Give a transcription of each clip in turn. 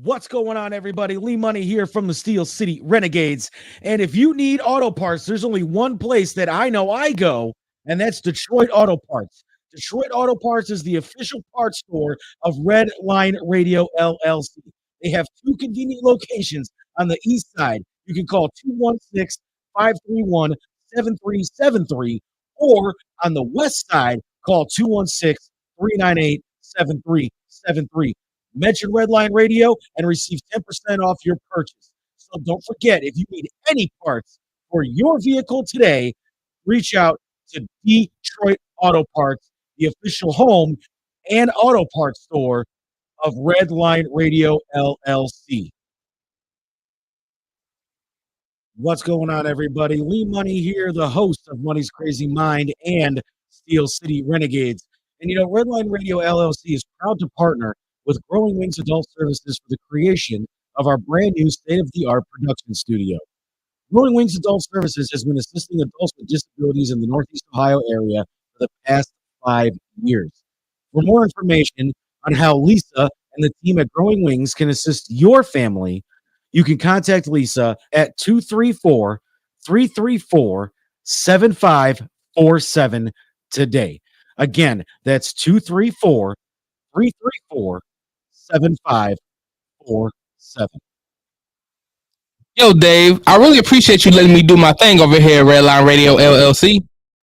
What's going on, everybody? Lee Money here from the Steel City Renegades. And if you need auto parts, there's only one place that I know I go, and that's Detroit Auto Parts. Detroit Auto Parts is the official parts store of Red Line Radio LLC. They have two convenient locations on the east side. You can call 216-531-7373, or on the west side, call 216-398-7373. Mention Redline Radio and receive 10% off your purchase. So don't forget, if you need any parts for your vehicle today, reach out to Detroit Auto Parts, the official home and auto parts store of Redline Radio LLC. What's going on, everybody? Lee Money here, the host of Money's Crazy Mind and Steel City Renegades. And you know, Redline Radio LLC is proud to partner with Growing Wings Adult Services for the creation of our brand new state-of-the-art production studio. Growing Wings Adult Services has been assisting adults with disabilities in the Northeast Ohio area for the past 5 years. For more information on how Lisa and the team at Growing Wings can assist your family, you can contact Lisa at 234-334-7547 today. Again, that's 234-334-7547. Yo, Dave, I really appreciate you letting me do my thing over here at Redline Radio LLC.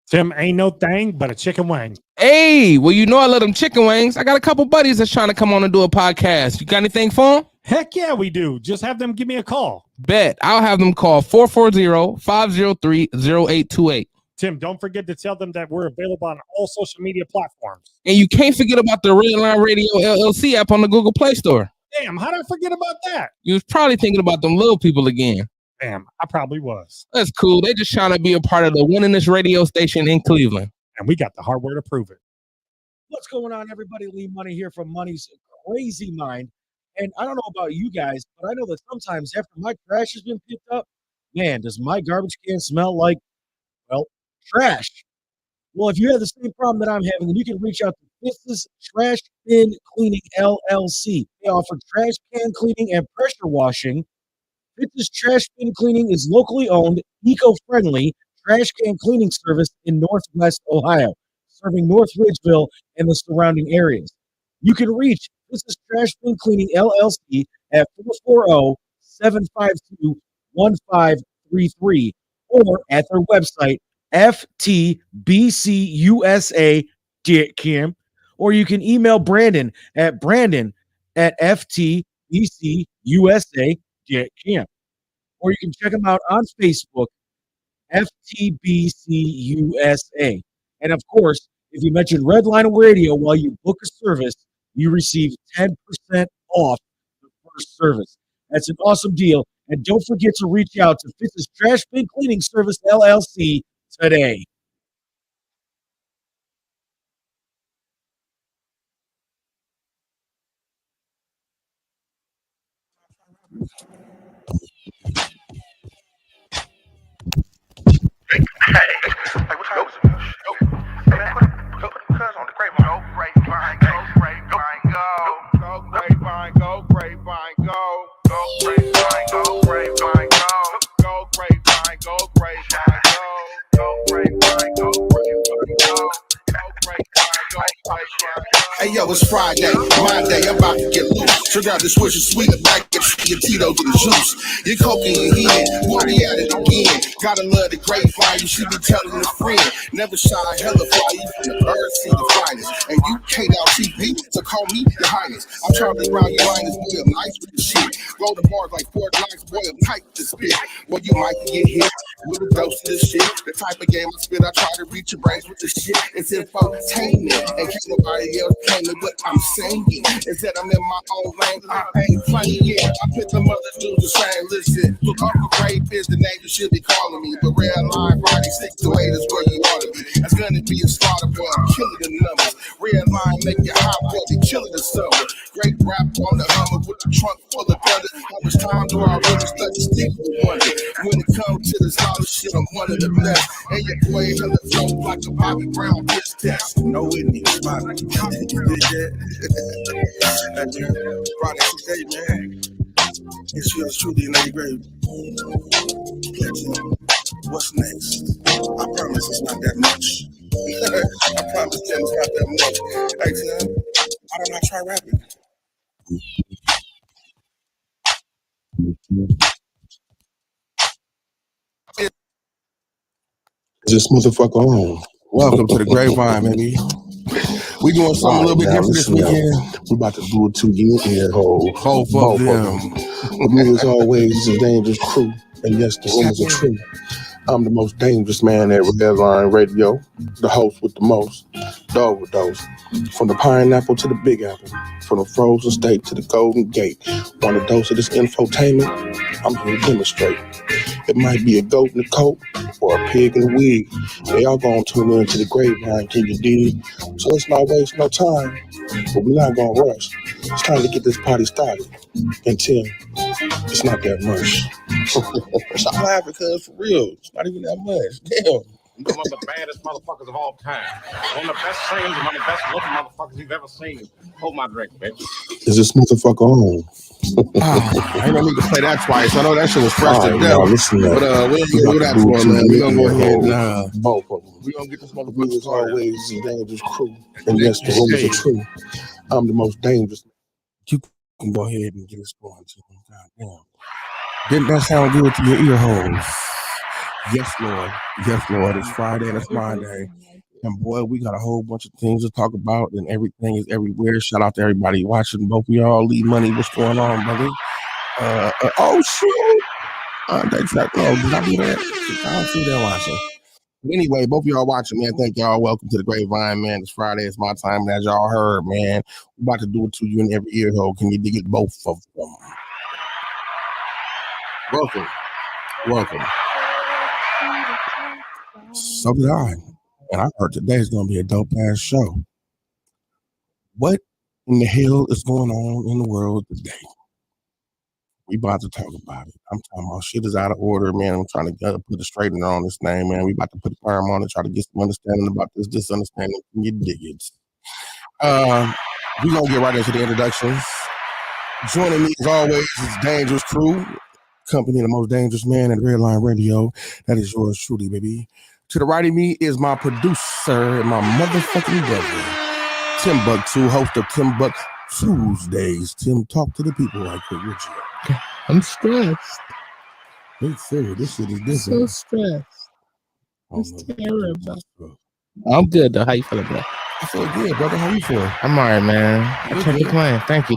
Tim, ain't no thing but a chicken wing. Hey, well, you know I love them chicken wings. I got a couple buddies that's trying to come on and do a podcast. You got anything for them? Heck yeah, we do. Just have them give me a call. Bet. I'll have them call 440-503-0828. Tim, don't forget to tell them that we're available on all social media platforms. And you can't forget about the Redline Radio LLC app on the Google Play Store. Damn, how did I forget about that? You was probably thinking about them little people again. Damn, I probably was. That's cool. They just trying to be a part of the winningest radio station in Cleveland. And we got the hardware to prove it. What's going on, everybody? Lee Money here from Money's Crazy Mind. And I don't know about you guys, but I know that sometimes after my trash has been picked up, man, does my garbage can smell like, well, trash. Well, if you have the same problem that I'm having, then you can reach out to Fitz's Trash Bin Cleaning LLC. They offer trash can cleaning and pressure washing. Fitz's Trash Bin Cleaning is locally owned, eco-friendly trash can cleaning service in Northwest Ohio, serving North Ridgeville and the surrounding areas. You can reach Fitz's Trash Bin Cleaning LLC at 440-752-1533 or at their website, ftbcusa.com, or you can email Brandon at ftbcusa.com, or you can check them out on Facebook, FTBCUSA. And of course, if you mention Redline Radio while you book a service, you receive 10% off the first service. That's an awesome deal. And don't forget to reach out to Fitz's Trash Bin Cleaning Service LLC today. Hey, what's up? Hey, man, put cuz on the grapevine. Go grapevine, go grapevine, go. Go grapevine, go grapevine, go. Go grapevine, go grapevine, go. Go grapevine, go grapevine, go. Go grapevine, go grapevine, go. Go grapevine, go grapevine, go. Hey yo, it's Friday, my day, I'm about to get loose. Took out the switch of sweet, back get your Tito to the juice. Your coke in your head, we'll be at it again. Gotta love the grapevine, you should be telling a friend. Never shine hella fly, you from the birds see the finest. And you can't out TP, so call me your highness. I'm Charlie Brown, your line is boy, I'm nice with the shit. Roll the bars like Fort Knox, boy, I'm tight to spit. Well, you might get hit with a dose of this shit. The type of game I spit, I try to reach your brains with the shit. It's infotainment, and can't nobody else claim what I'm saying. Is that I'm in my own lane, I ain't playing. Yeah, I put the mothers do the same. Listen, look, Uncle Grape is the name you should be calling me. But Red Line Friday 6 to 8 is where you ought to be. That's gonna be a slaughter, boy. I'm killing the numbers. Red Line make you hot, boy. Be killing the summer. Great rap on the Hummer with the trunk full of guns. How much time do I really study stick with wonder? When it comes to this lot of shit, I'm one of the best. And your boy hella flow like a Bobby Brown piss test. No, it needs spot. You did that. And Friday today, man. It's yours truly, Lady Grape. What's next? I promise it's not that much. I promise Tim it's not that much. Hey, Tim, why don't I try rapping? This motherfucker on. Welcome to the Grape Vine, baby. We doing something a little bit different this weekend. We about to do it to you in your hole. Both of them. With me as always, it's a dangerous crew. And yes, the rumors are true. I'm the most dangerous man at Grape Vine Radio, the host with the most, the overdose. From the pineapple to the big apple, from the frozen steak to the golden gate. Want a dose of this infotainment? I'm here to demonstrate. It might be a goat in a coat or a pig in a wig. They all gonna tune in to the Grapevine, can you dig? So let's not waste no time, but we're not gonna rush. It's time to get this party started. And Tim, it's not that much. Stop laughing, cuz for real. It's not even that much. Damn. One of the baddest motherfuckers of all time. One of the best singers, one of the best looking motherfuckers you've ever seen. Hold my drink, bitch. Is this motherfucker on? I ain't no need to play that twice. I know that shit was fresh to death. Listen But we ain't gonna do that for man. We gonna go ahead and both of them. we gonna get this We motherfucker as started. always the dangerous crew. And yes, the rumors are true. I'm the most dangerous. You can go ahead and get us going to them. Goddamn. Didn't that sound good to your ear holes? Yes, Lord. Yes, Lord. It's Friday and it's my day. And boy, we got a whole bunch of things to talk about, and everything is everywhere. Shout out to everybody watching. Both of y'all, Lead Money, what's going on, brother? Oh shit! That's not. No, did I do that? I don't see that watching. But anyway, both of y'all watching, man. Thank y'all. Welcome to the Grapevine, man. It's Friday. It's my time, and as y'all heard, man, we're about to do it to you in every ear hole. Can you dig it? Both of them. Welcome. Welcome. So did I. And I heard today's going to be a dope ass show. What in the hell is going on in the world today? We about to talk about it. I'm talking about shit is out of order, man. I'm trying to put a straightener on this thing, man. We about to put a perm on it, try to get some understanding about this disunderstanding. Can you dig it? We going to get right into the introductions. Joining me as always is Dangerous Crew, company of the most dangerous man at Red Line Radio. That is yours truly, baby. To the right of me is my producer and my motherfucking brother, Timbuktu, host of Timbuk Tuesdays. Tim, talk to the people like that, would you? I'm stressed. It's serious. This shit is So different. stressed. I don't It's know. terrible. I'm good though. How you feeling, bro? I feel good, brother. How you feel? I'm all right, man. I You can't good? complain. Thank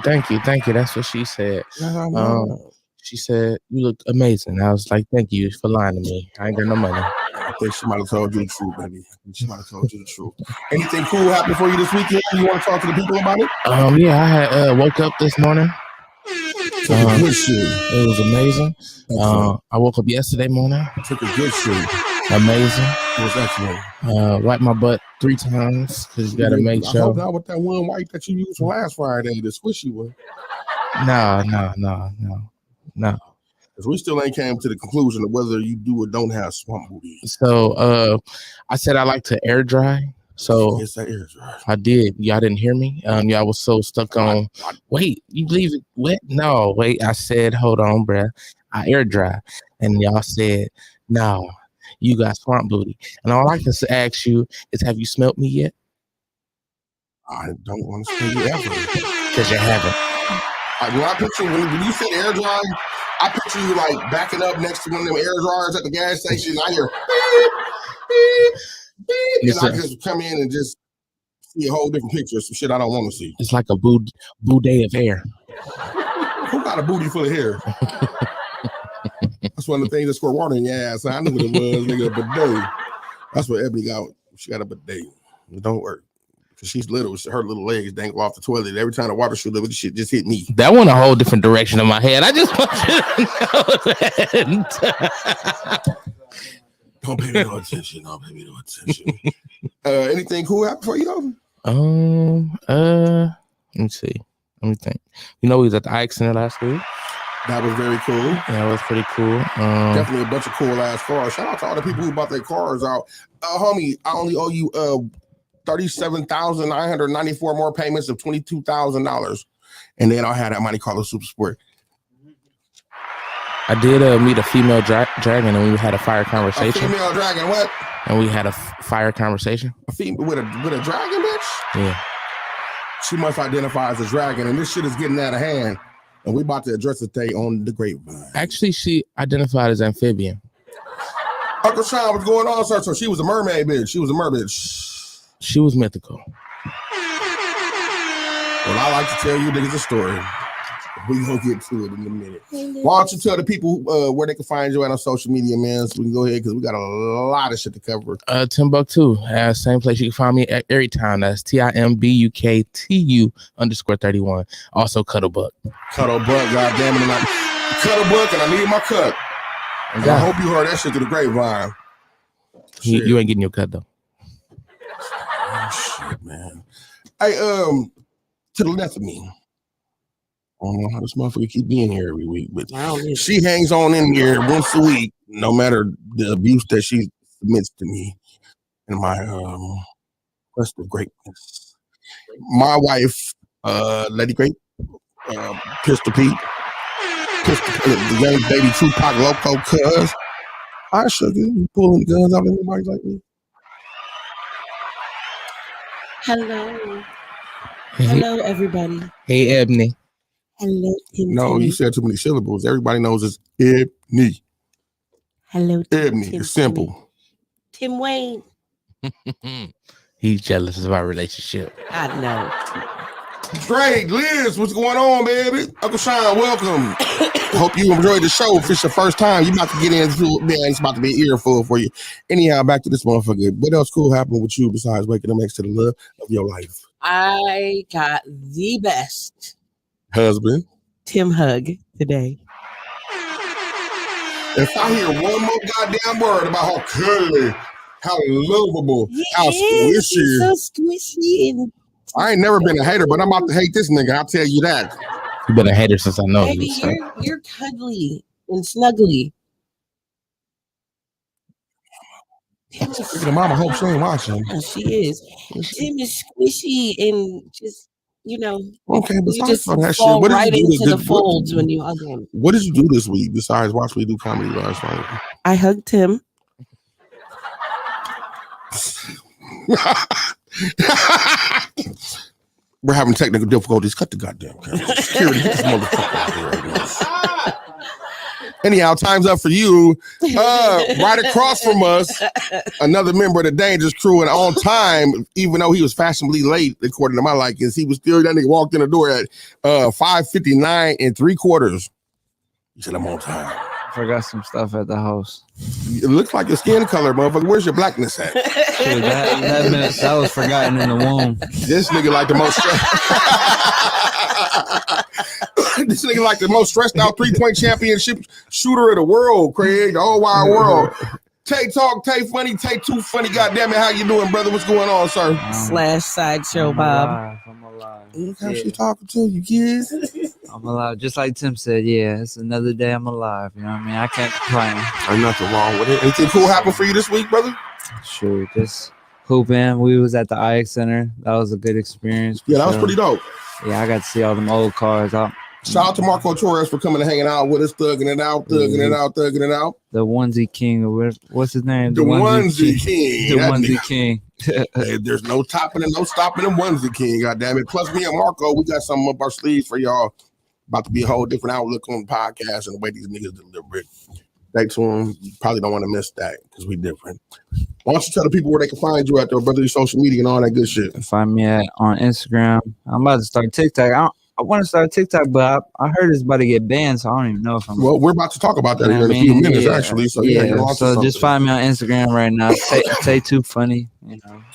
you. That's what she said. Yeah, I know. She said, you look amazing. I was like, thank you for lying to me. I ain't got no money. I think she might have told you the truth, baby. I think she might have told you the truth. Anything cool happened for you this weekend? You want to talk to the people about it? Yeah, I had woke up this morning. Took a good shit. It was amazing. Excellent. I woke up yesterday morning. Took a good shit. Amazing. It was excellent. Wiped my butt 3 times because you gotta make I sure. hope not with that one wipe that you used from last Friday, the squishy one. No. Because we still ain't came to the conclusion of whether you do or don't have swamp booty. So I said I like to air dry. So Yes, that is right. I did. Y'all didn't hear me. Y'all was so stuck on. Wait, you leave it wet? No, wait. I said, hold on, bruh. I air dry, and y'all said, no, you got swamp booty. And all I can ask you is, have you smelt me yet? I don't want to spend you ever. Because you haven't. When I picture when you said air dry, I picture you like backing up next to one of them air dryers at the gas station. I hear beep, beep, beep, and I just come in and just see a whole different picture of some shit I don't want to see. It's like a boudet of air. Who got a booty full of hair? That's one of the things that squirt water in your ass. I knew what it was, nigga, a bidet. That's what Ebony got. She got a bidet. It don't work. Because she's little. Her little legs dangle off the toilet. Every time the water shoot up, this shit just hit me. That went a whole different direction in my head. I just want you to know that. Don't pay me no attention. Don't pay me no attention. Anything cool happened for you, though? Let me see. Let me think. You know, we was at the Ike Center last week. That was very cool. That was pretty cool. Definitely a bunch of cool ass cars. Shout out to all the people who bought their cars out. Homie, I only owe you $37,994 more payments of $22,000. And then I'll have that Monte Carlo Super Sport. I did meet a female dragon, and we had a fire conversation. A female dragon, what? And we had a fire conversation. A female with a dragon, bitch? Yeah. She must identify as a dragon, and this shit is getting out of hand. And we about to address the thing on the Grape Vine. Actually, she identified as amphibian. Uncle Sean, what's going on, sir? So she was a mermaid, bitch. She was a mermaid. She was mythical. Well, I like to tell you niggas a story. We're going to get to it in a minute. Why don't you tell the people where they can find you at on social media, man, so we can go ahead, because we got a lot of shit to cover. Timbuktu, same place you can find me at every time. That's TIMBUKTU_31. Also, Cuddlebuck. Cuddlebuck, goddamn it. Cuddlebuck, and I need my cut. And I hope you heard that shit through the grapevine. You ain't getting your cut, though. Oh, shit, man. Hey, to the left of me. I don't know how this motherfucker keep being here every week, but she hangs on in here once a week, no matter the abuse that she submits to me in my quest of greatness. My wife, Lady Grape, Pistol Pete, the young baby Tupac Loco, cuz I should you pulling guns out of anybody like me. Hello, everybody. Hey, Ebony. Hello, Tim. No, you said too many syllables. Everybody knows it's Ebony. Hello, Ebony. Tim. It's simple. Tim Wayne. He's jealous of our relationship. I know. Great, Liz, what's going on, baby? Uncle Sean, welcome. Hope you enjoyed the show. If it's your first time, you about to get into it, man. It's about to be an earful for you. Anyhow, back to this motherfucker. What else cool happened with you besides waking up next to the love of your life? I got the best Husband. Tim hug today. If I hear one more goddamn word about how cuddly, how lovable, how squishy. He's so squishy. And I ain't never been a hater, but I'm about to hate this nigga. I'll tell you that. You've been a hater since I know baby, you. you're cuddly and snuggly. Speaking of mama, hope she ain't watching. She is. Tim is squishy and just, Okay, you besides just all that fall shit, what right did you do into the folds when you hug him. What did you do this week besides watch me do comedy last night? I hugged him. We're having technical difficulties. Cut the goddamn camera. Security, this motherfucker out here right now. Anyhow, time's up for you. Right across from us, another member of the Dangerous Crew, and on time, even though he was fashionably late, according to my likings, he was still, that nigga walked in the door at 5:59 3/4. He said, I'm on time. Forgot some stuff at the house. It looks like your skin color, motherfucker. Where's your blackness at? Shit, that was forgotten in the womb. This nigga like the most this nigga like the most stressed out 3-point championship shooter of the world, Craig, the whole wide world. Tay talk, Tay funny, Tay too funny. Goddamn it, how you doing, brother? What's going on, sir? / sideshow Bob. I'm alive. Look how she talking to you, kids. I'm alive. Just like Tim said, yeah, it's another day I'm alive. You know what I mean? I can't complain. Ain't nothing wrong with it. Anything cool happened for you this week, brother? Sure, just hooping. We was at the IX Center. That was a good experience. Yeah, that was pretty dope. Yeah, I got to see all them old cars. Shout out to Marco Torres for coming and hanging out with us, thugging it out. The onesie king, or what's his name? The onesie king. The onesie king. Hey, there's no topping and no stopping the onesie king, goddamn it. Plus, me and Marco, we got something up our sleeves for y'all. About to be a whole different outlook on the podcast and the way these niggas deliver it. Stay tuned. You probably don't want to miss that because we different. Why don't you tell the people where they can find you at their brotherly social media and all that good shit? Find me on Instagram. I'm about to start TikTok. I want to start TikTok, but I heard it's about to get banned, so I don't even know if I'm. Well, we're about to talk about that here in a few minutes, actually. So yeah, so just find me on Instagram right now. Tay too funny,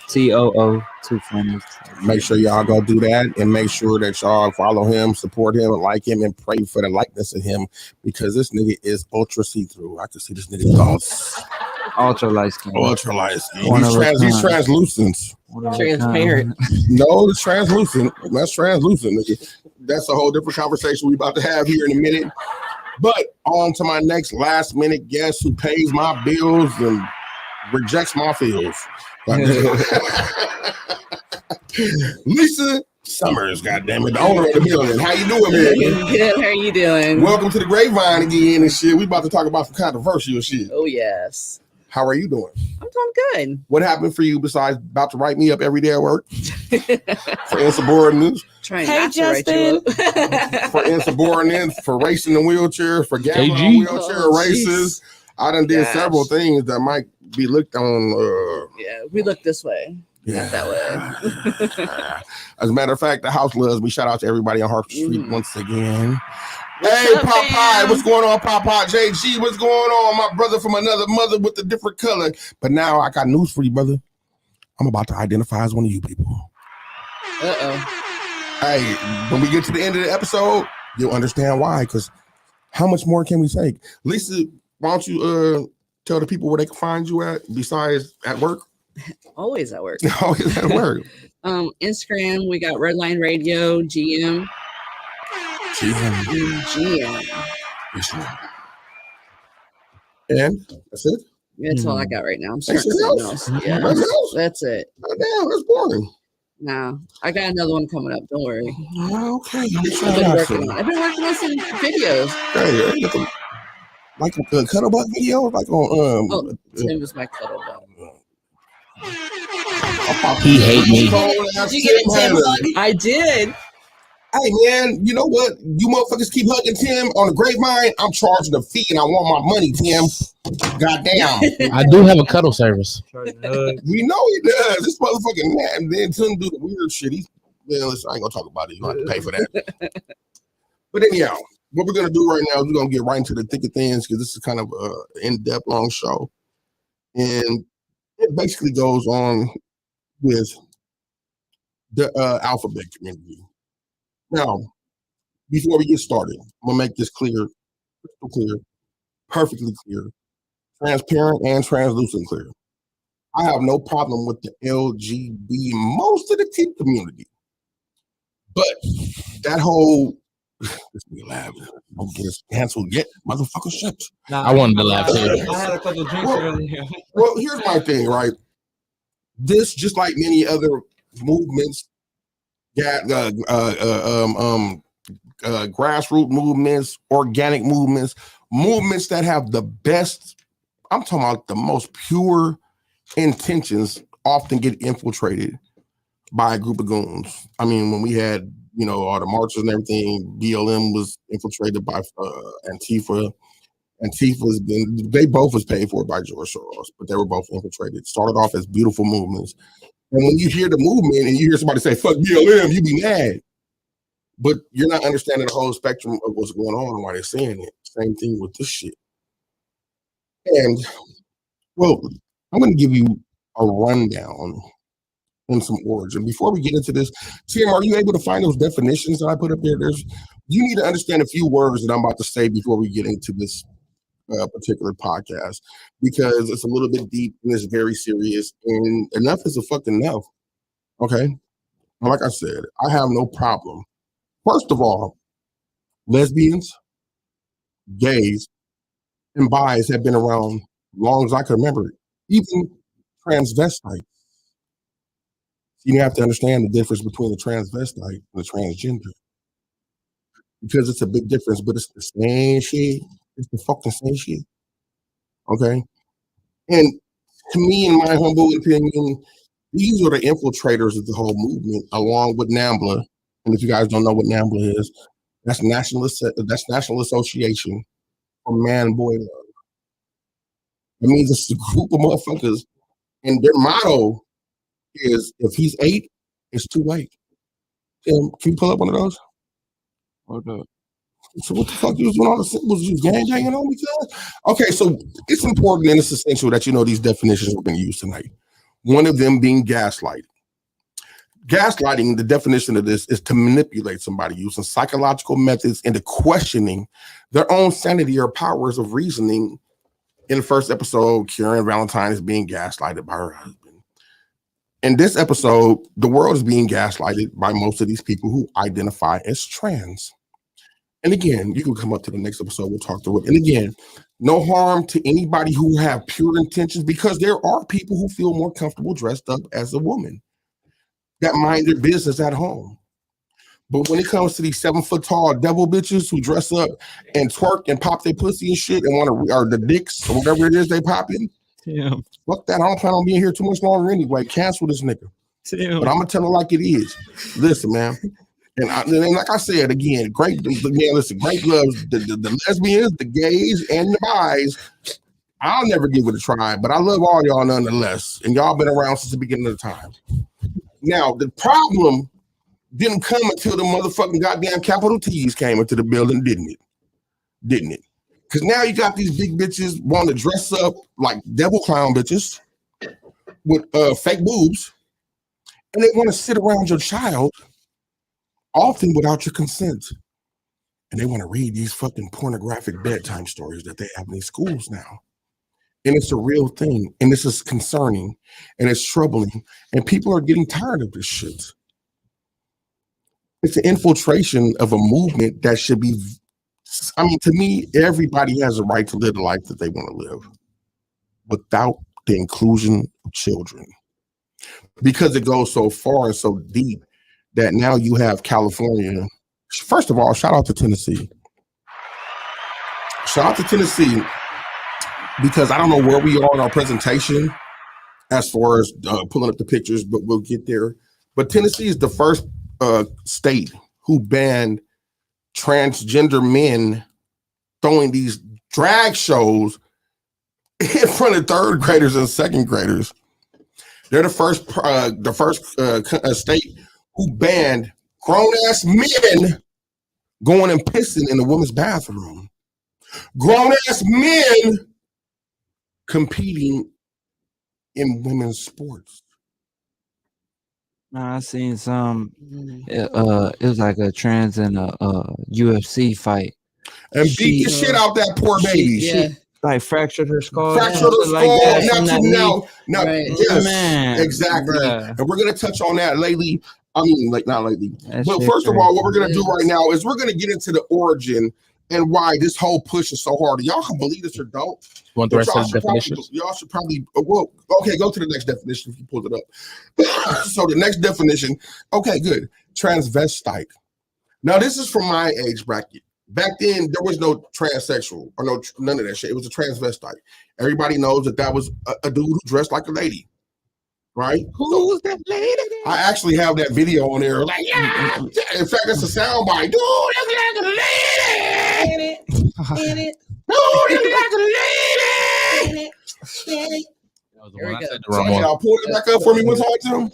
TOO too funny. Make sure y'all go do that, and make sure that y'all follow him, support him, and like him, and pray for the likeness of him, because this nigga is ultra see-through. I can see this nigga's thoughts. Ultra light skin. Ultra light skin. He's translucent. Transparent. No, it's translucent. That's translucent, nigga. That's a whole different conversation we about to have here in a minute. But on to my next last minute guest who pays my bills and rejects my feels. Lisa Summers, goddammit, the owner of the building. How you doing, man? Good. How are you doing? Welcome to the Grape Vine again and shit. We about to talk about some controversial shit. Oh yes. How are you doing? I'm doing good. What happened for you besides about to write me up every day at work? For insubordinates. Trying Hey, not to write you up. For insubordinates, for racing in wheelchairs, for gambling on KG. wheelchair races. I done did several things that might be looked on. Yeah, we look this way. Not that way. As a matter of fact, the house loves me. Shout out to everybody on Harper Street once again. What's Hey, up, Popeye, fam? what's going on, Popeye? JG, what's going on? My brother from another mother with a different color. But now I got news for you, brother. I'm about to identify as one of you people. Hey, when we get to the end of the episode, you'll understand why. Because how much more can we take? Lisa, why don't you tell the people where they can find you at besides at work? Always at work. Always at work. Instagram, we got Redline Radio, GM. And that's it? That's all I got right now. I'm That's starting something else. Yeah, Nothing else? that's it. Damn, that's boring. No, I got another one coming up. Don't worry. Okay. I've been working on some videos. Hey, like a Cuddlebutt video, like on Tim was my cuddle bug. He hate me. Did you get a Tim hug? I did. Hey man, you know what? You motherfuckers keep hugging Tim on the Grapevine. I'm charging a fee and I want my money, Tim. Goddamn. I do have a cuddle service. We know he does. This motherfucking man. Then Tim do the weird shit. Listen, I ain't gonna talk about it. You don't have to pay for that. But anyhow, what we're gonna do right now is we're gonna get right into the thick of things because this is kind of an in-depth long show. And it basically goes on with the alphabet community. Now, before we get started, I'm gonna make this clear, crystal clear, perfectly clear, transparent and translucent clear. I have no problem with the LGB, most of the T community. But that whole this be loud. Don't get us canceled yet, motherfucker. Shut. I wanted to laugh too. I had a couple drinks earlier. Well, here's my thing, right? This, just like many other movements, grassroots movements, organic movements, movements that have the best, I'm talking about the most pure intentions, often get infiltrated by a group of goons. I mean, when we had, all the marches and everything, BLM was infiltrated by Antifa. Antifa's they both was paid for by George Soros, but they were both infiltrated. Started off as beautiful movements. And when you hear the movement and you hear somebody say, fuck BLM, you be mad. But you're not understanding the whole spectrum of what's going on and why they're saying it. Same thing with this shit. And, well, I'm going to give you a rundown and some origin. Before we get into this, Tim, are you able to find those definitions that I put up there? You need to understand a few words that I'm about to say before we get into this particular podcast, because it's a little bit deep and it's very serious, and enough is a fucking enough. Okay? Like I said, I have no problem. First of all, lesbians, gays, and bis have been around as long as I can remember. Even transvestites. You have to understand the difference between a transvestite and a transgender. Because it's a big difference, but it's the same shit. It's the fucking same shit. Okay? And to me, in my humble opinion, these are the infiltrators of the whole movement, along with NAMBLA. And if you guys don't know what NAMBLA is, that's National Association for Man and Boy Love. That means it's a group of motherfuckers, and their motto is, if he's 8, it's too late. Can you pull up one of those? Okay. So what the fuck you was doing all the symbols? You was gang-banging on me, guys? Okay, so it's important and it's essential that you know these definitions we're going to use tonight. One of them being gaslighting. Gaslighting, the definition of this is to manipulate somebody using psychological methods into questioning their own sanity or powers of reasoning. In the first episode, Karen Valentine is being gaslighted by her husband. In this episode, the world is being gaslighted by most of these people who identify as trans. And again, you can come up to the next episode. We'll talk through it. And again, no harm to anybody who have pure intentions, because there are people who feel more comfortable dressed up as a woman that mind their business at home. But when it comes to these 7 foot tall devil bitches who dress up and twerk and pop their pussy and shit and want to, or the dicks or whatever it is they pop in, fuck that. I don't plan on being here too much longer anyway. Cancel this nigga. But I'm gonna tell it like it is. Listen, man. And like I said again, great loves the lesbians, the gays, and the bis. I'll never give it a try, but I love all y'all nonetheless. And y'all been around since the beginning of the time. Now, the problem didn't come until the motherfucking goddamn capital T's came into the building, didn't it? Didn't it? Because now you got these big bitches want to dress up like devil clown bitches with fake boobs, and they want to sit around your child, often without your consent. And they want to read these fucking pornographic bedtime stories that they have in these schools now. And it's a real thing. And this is concerning. And it's troubling. And people are getting tired of this shit. It's an infiltration of a movement that should be, I mean, to me, everybody has a right to live the life that they want to live without the inclusion of children. Because it goes so far and so deep that now you have California. First of all, shout out to Tennessee. Shout out to Tennessee, because I don't know where we are in our presentation as far as pulling up the pictures, but we'll get there. But Tennessee is the first state who banned transgender men throwing these drag shows in front of 3rd graders and 2nd graders. They're the first state who banned grown-ass men going and pissing in the women's bathroom. Grown-ass men competing in women's sports. I seen some. It was like a trans in a UFC fight, and beat the shit out that poor baby. She like fractured her skull. Fractured her skull. Like now, right. Yes, Man, exactly. Bruh. And we're gonna touch on that lately. I mean, like not lately. That But shit first of all, crazy. what we're gonna do right now is we're gonna get into the origin and why this whole push is so hard. Y'all can believe this or don't. Want the rest of the definitions? Y'all should probably, well, okay, go to the next definition if you pulled it up. So the next definition, okay, good. Transvestite. Now, this is from my age bracket. Back then, there was no transsexual or none of that shit. It was a transvestite. Everybody knows that was a dude who dressed like a lady, right? Who's that lady? I actually have that video on there. Like, yeah. In fact, that's a soundbite. Dude, look like a lady. In it. Dude, look like a lady. That was the one I said the So wrong one. y'all pull it back up for me one time, too.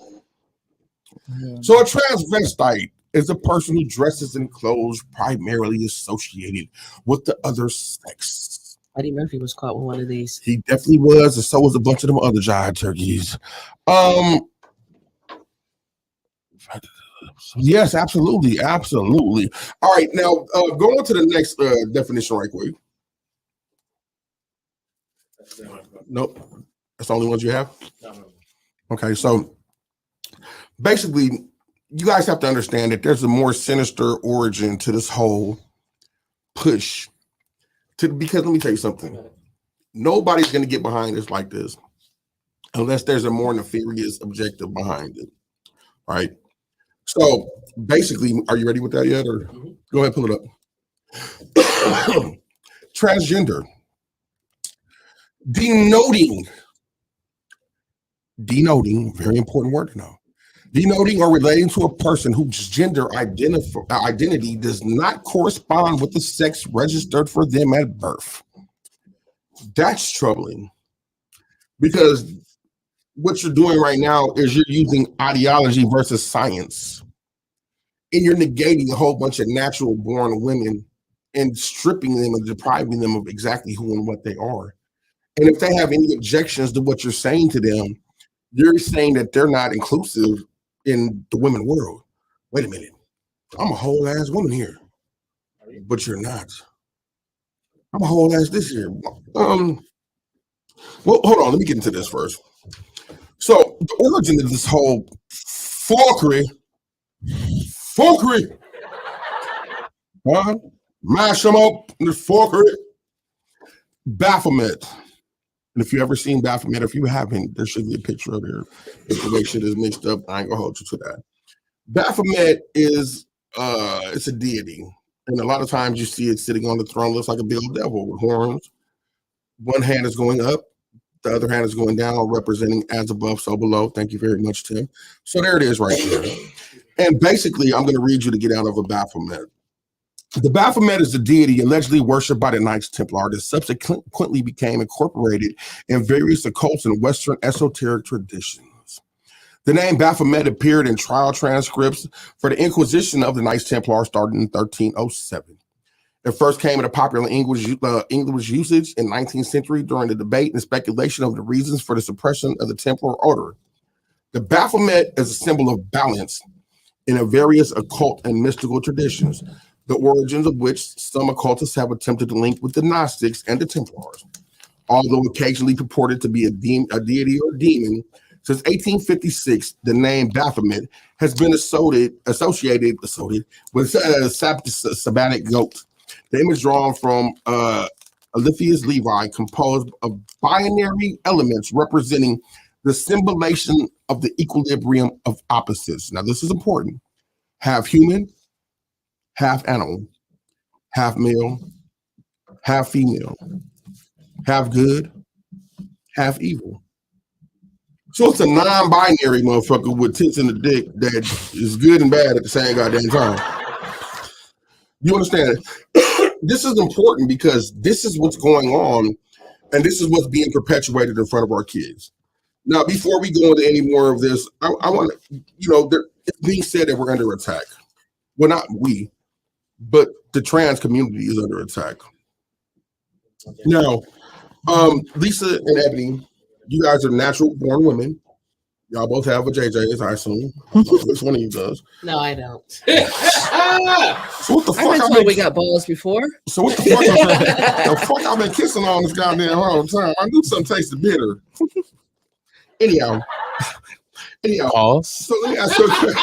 So a transvestite is a person who dresses in clothes primarily associated with the other sex. Eddie Murphy was caught with one of these. He definitely was, and so was a bunch of them other giant turkeys. Yes, absolutely. All right, now go on to the next definition right quick. Nope. That's the only ones you have? Okay, so basically, you guys have to understand that there's a more sinister origin to this whole push. Because let me tell you something. Nobody's going to get behind this like this unless there's a more nefarious objective behind it, right? So basically, are you ready with that yet? Or go ahead and pull it up. Transgender. Denoting, very important word to know. Denoting or relating to a person whose gender identity does not correspond with the sex registered for them at birth. That's troubling, because what you're doing right now is you're using ideology versus science, and you're negating a whole bunch of natural born women and stripping them and depriving them of exactly who and what they are. And if they have any objections to what you're saying to them, you're saying that they're not inclusive in the women world. Wait a minute. I'm a whole ass woman here, but you're not. I'm a whole ass this here. Well, hold on. Let me get into this first. So the origin of this whole fuckery, Mash them up in the fork. Baphomet. And if you ever seen Baphomet, if you haven't, there should be a picture of there. If the way shit is mixed up, I ain't gonna hold you to that. Baphomet is it's a deity. And a lot of times you see it sitting on the throne, looks like a big old devil with horns. One hand is going up, the other hand is going down, representing as above, so below. Thank you very much, Tim. So there it is right there. And basically, I'm going to read you to get out of a Baphomet. The Baphomet is a deity allegedly worshipped by the Knights Templar that subsequently became incorporated in various occult and Western esoteric traditions. The name Baphomet appeared in trial transcripts for the Inquisition of the Knights Templar started in 1307. It first came into popular English usage in 19th century during the debate and speculation of the reasons for the suppression of the Templar order. The Baphomet is a symbol of balance in a various occult and mystical traditions, the origins of which some occultists have attempted to link with the Gnostics and the Templars. Although occasionally purported to be a deity or demon, since 1856, the name Baphomet has been associated with Sabbatic goat. The image drawn from Eliphas Levi, composed of binary elements representing the symbolization of the equilibrium of opposites. Now, this is important. Half human, half animal, half male, half female, half good, half evil. So it's a non-binary motherfucker with tits in the dick that is good and bad at the same goddamn time. You understand? This is important because this is what's going on, and this is what's being perpetuated in front of our kids. Now, before we go into any more of this, I want to, it's being said that we're under attack. Well, not we, but the trans community is under attack. Now, Lisa and Ebony, you guys are natural born women. Y'all both have a JJ's, I assume. Which one of you does? No, I don't. So what the fuck? I've been told we got balls before. So what the fuck? The fuck I've been kissing on this goddamn whole time. I knew something tasted bitter. Anyhow. Balls. So let me ask you a question.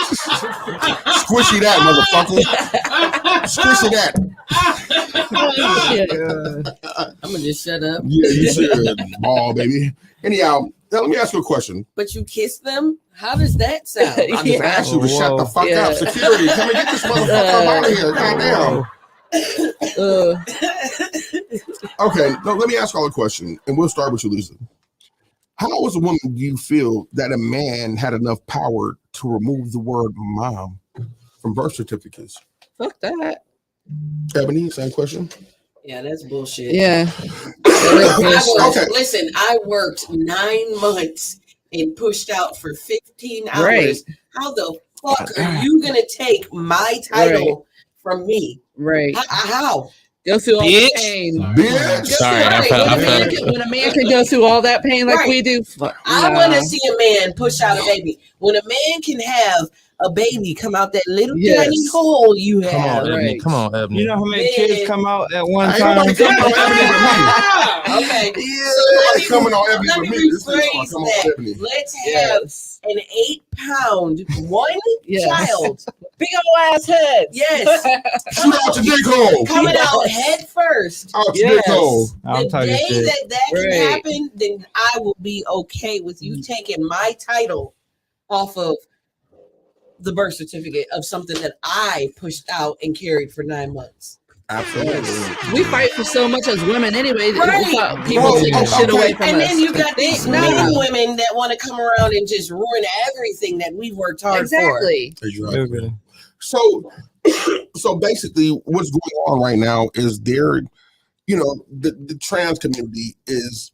Squishy that, motherfucker. Squishy that. I'm gonna just shut up. Yeah, you should. Ball, baby. Anyhow, now let me ask you a question. But you kiss them? How does that sound? I just asked you to shut the fuck up. Security, come and get this motherfucker out of here. Goddamn. Okay, now let me ask y'all a question, and we'll start with you, Lisa. How as a woman do you feel that a man had enough power to remove the word mom from birth certificates? Fuck that. Ebony, same question. Yeah, that's bullshit. Yeah. Listen, I worked 9 months and pushed out for 15 hours. Right. How the fuck are you gonna take my title from me? Right. How? Go through all the pain. Bitch. Sorry, I felt. When a man can go through all that pain like we do, I want to see a man push out a baby. When a man can have a baby come out that little tiny hole you have. Come on, Ebony. Come on, Ebony. You know how many kids come out at one time? Okay. Okay. Somebody coming on Ebony Let with me me. rephrase that. Let's have an 8-pound child. Big old ass head. Yes. Shoot out your dick hole. Coming out head first. Out your dick hole. I'm The talking day shit. that can happen, then I will be okay with you taking my title off of the birth certificate of something that I pushed out and carried for 9 months. Absolutely. We fight for so much as women anyway. Right. People taking shit away from us. And then you got these mean women that want to come around and just ruin everything that we've worked hard for. Exactly. So basically what's going on right now is the trans community is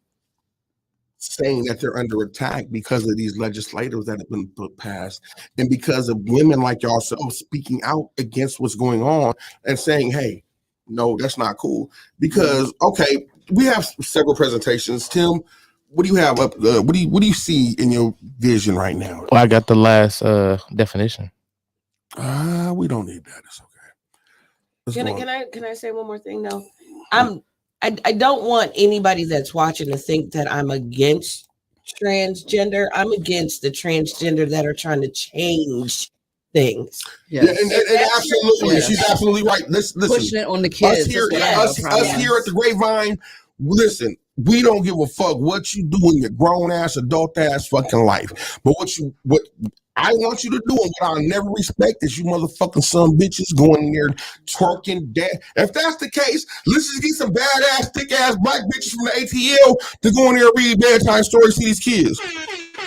saying that they're under attack because of these legislators that have been passed and because of women like yourselves speaking out against what's going on and saying, hey, no, that's not cool. Because, okay, we have several presentations. Tim, what do you have up? What do you see in your vision right now? Well, I got the last definition. We don't need that. It's okay. Can I say one more thing though? I don't want anybody that's watching to think that I'm against transgender. I'm against the transgender that are trying to change things. Yes. Yeah, and absolutely, Yeah. she's absolutely right. Listen, Pushing it on the kids. us here, that's what I have a us problem here at the Grape Vine, listen, we don't give a fuck what you do in your grown ass, adult ass fucking life. But what I want you to do, and what I'll never respect, is you motherfucking son bitches going in there twerking. If that's the case, let's just get some badass, thick ass black bitches from the ATL to go in there and read bedtime stories to these kids.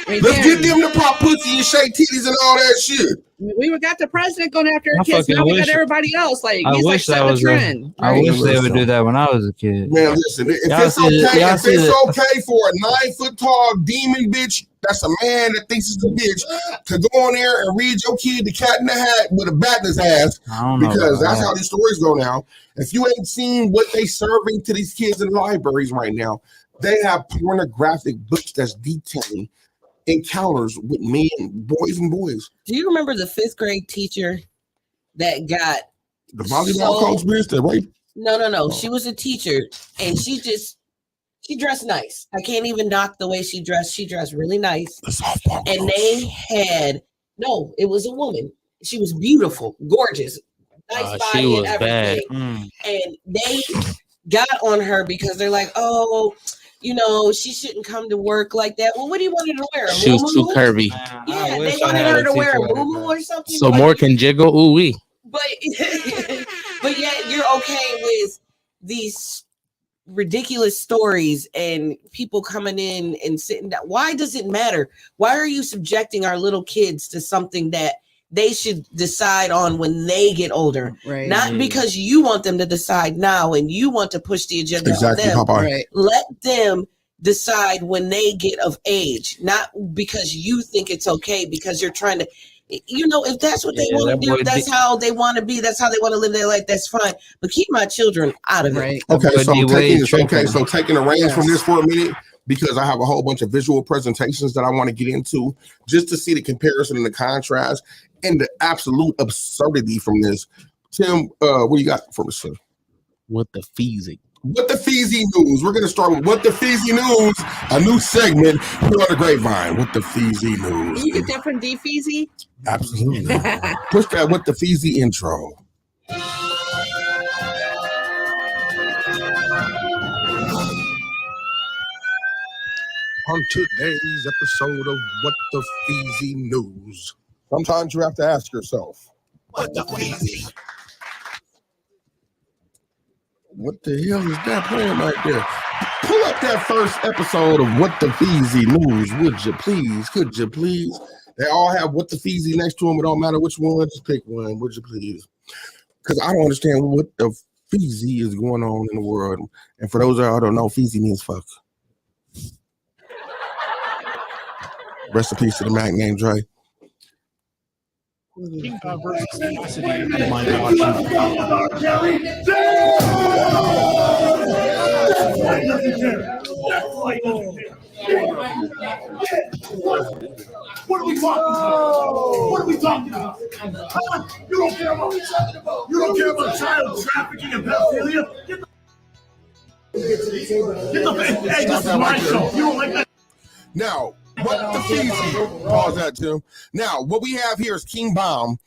Let's get them to pop pussy and shake titties and all that shit. We got the president going after I kids. Now fucking we got wish- everybody else. Like I he's like wish that setting a was trend. I right? wish they would do that when I was a kid. Man, listen, if Y'all it's see the- okay, y'all if see it's the- okay for a 9-foot tall demon bitch, that's a man that thinks he's a bitch, to go on there and read your kid the Cat in the Hat with a bat in his ass, I don't know because about that's that. how these stories go now. If you ain't seen what they serving to these kids in the libraries right now, they have pornographic books that's detailing encounters with men, boys and boys. Do you remember the 5th grade teacher that got The volleyball coach bitch that rape. No. She was a teacher, and she dressed nice. I can't even knock the way she dressed. She dressed really nice. The softball And coach. they had it was a woman. She was beautiful, gorgeous, nice She body was and bad. everything. And they got on her because they're like, oh, she shouldn't come to work like that. Well, what do you want her to wear? A She was too muumuu? curvy. Yeah, they wanted her to wear a muumuu or something. So like, more can jiggle. Ooh wee. but but yet you're okay with these ridiculous stories and people coming in and sitting down. Why does it matter? Why are you subjecting our little kids to something that they should decide on when they get older? Right. Not because you want them to decide now and you want to push the agenda Exactly, on them. Popeye. Right. Let them decide when they get of age, not because you think it's okay, because you're trying to, if that's what they Yeah, want that to do, boy that's how they want to be, that's how they want to live their life, that's fine. But keep my children out of it. Right. Okay, That boy so D-Wade tripping. taking the reins from this for a minute, because I have a whole bunch of visual presentations that I want to get into, just to see the comparison and the contrast and the absolute absurdity from this. Tim, what do you got for us, sir? What the feezy? What the Feezy News? We're going to start with What the Feezy News, a new segment here on the Grape Vine. What the Feezy News? Can you get that from DFeezy? Absolutely. Push that What the Feezy intro. On today's episode of What the Feezy News, sometimes you have to ask yourself, what the Feezy? What the hell is that playing right there? Pull up that first episode of What the Feezy News, would you please? Could you please? They all have What the Feezy next to them. It don't matter which one, just pick one, would you please? Because I don't understand what the Feezy is going on in the world. And for those of y'all who don't know, Feezy means fuck. Rest in peace to the Mac named Dre. King Kong versus Cassidy. I don't mind watching. What are we talking about? What are we talking about? Huh? You don't care about you don't care about child trafficking and pedophilia? Get the hey, this is my show. You don't like that? Now, what the Feezy? Pause that, Tim. Now, what we have here is King Bomb,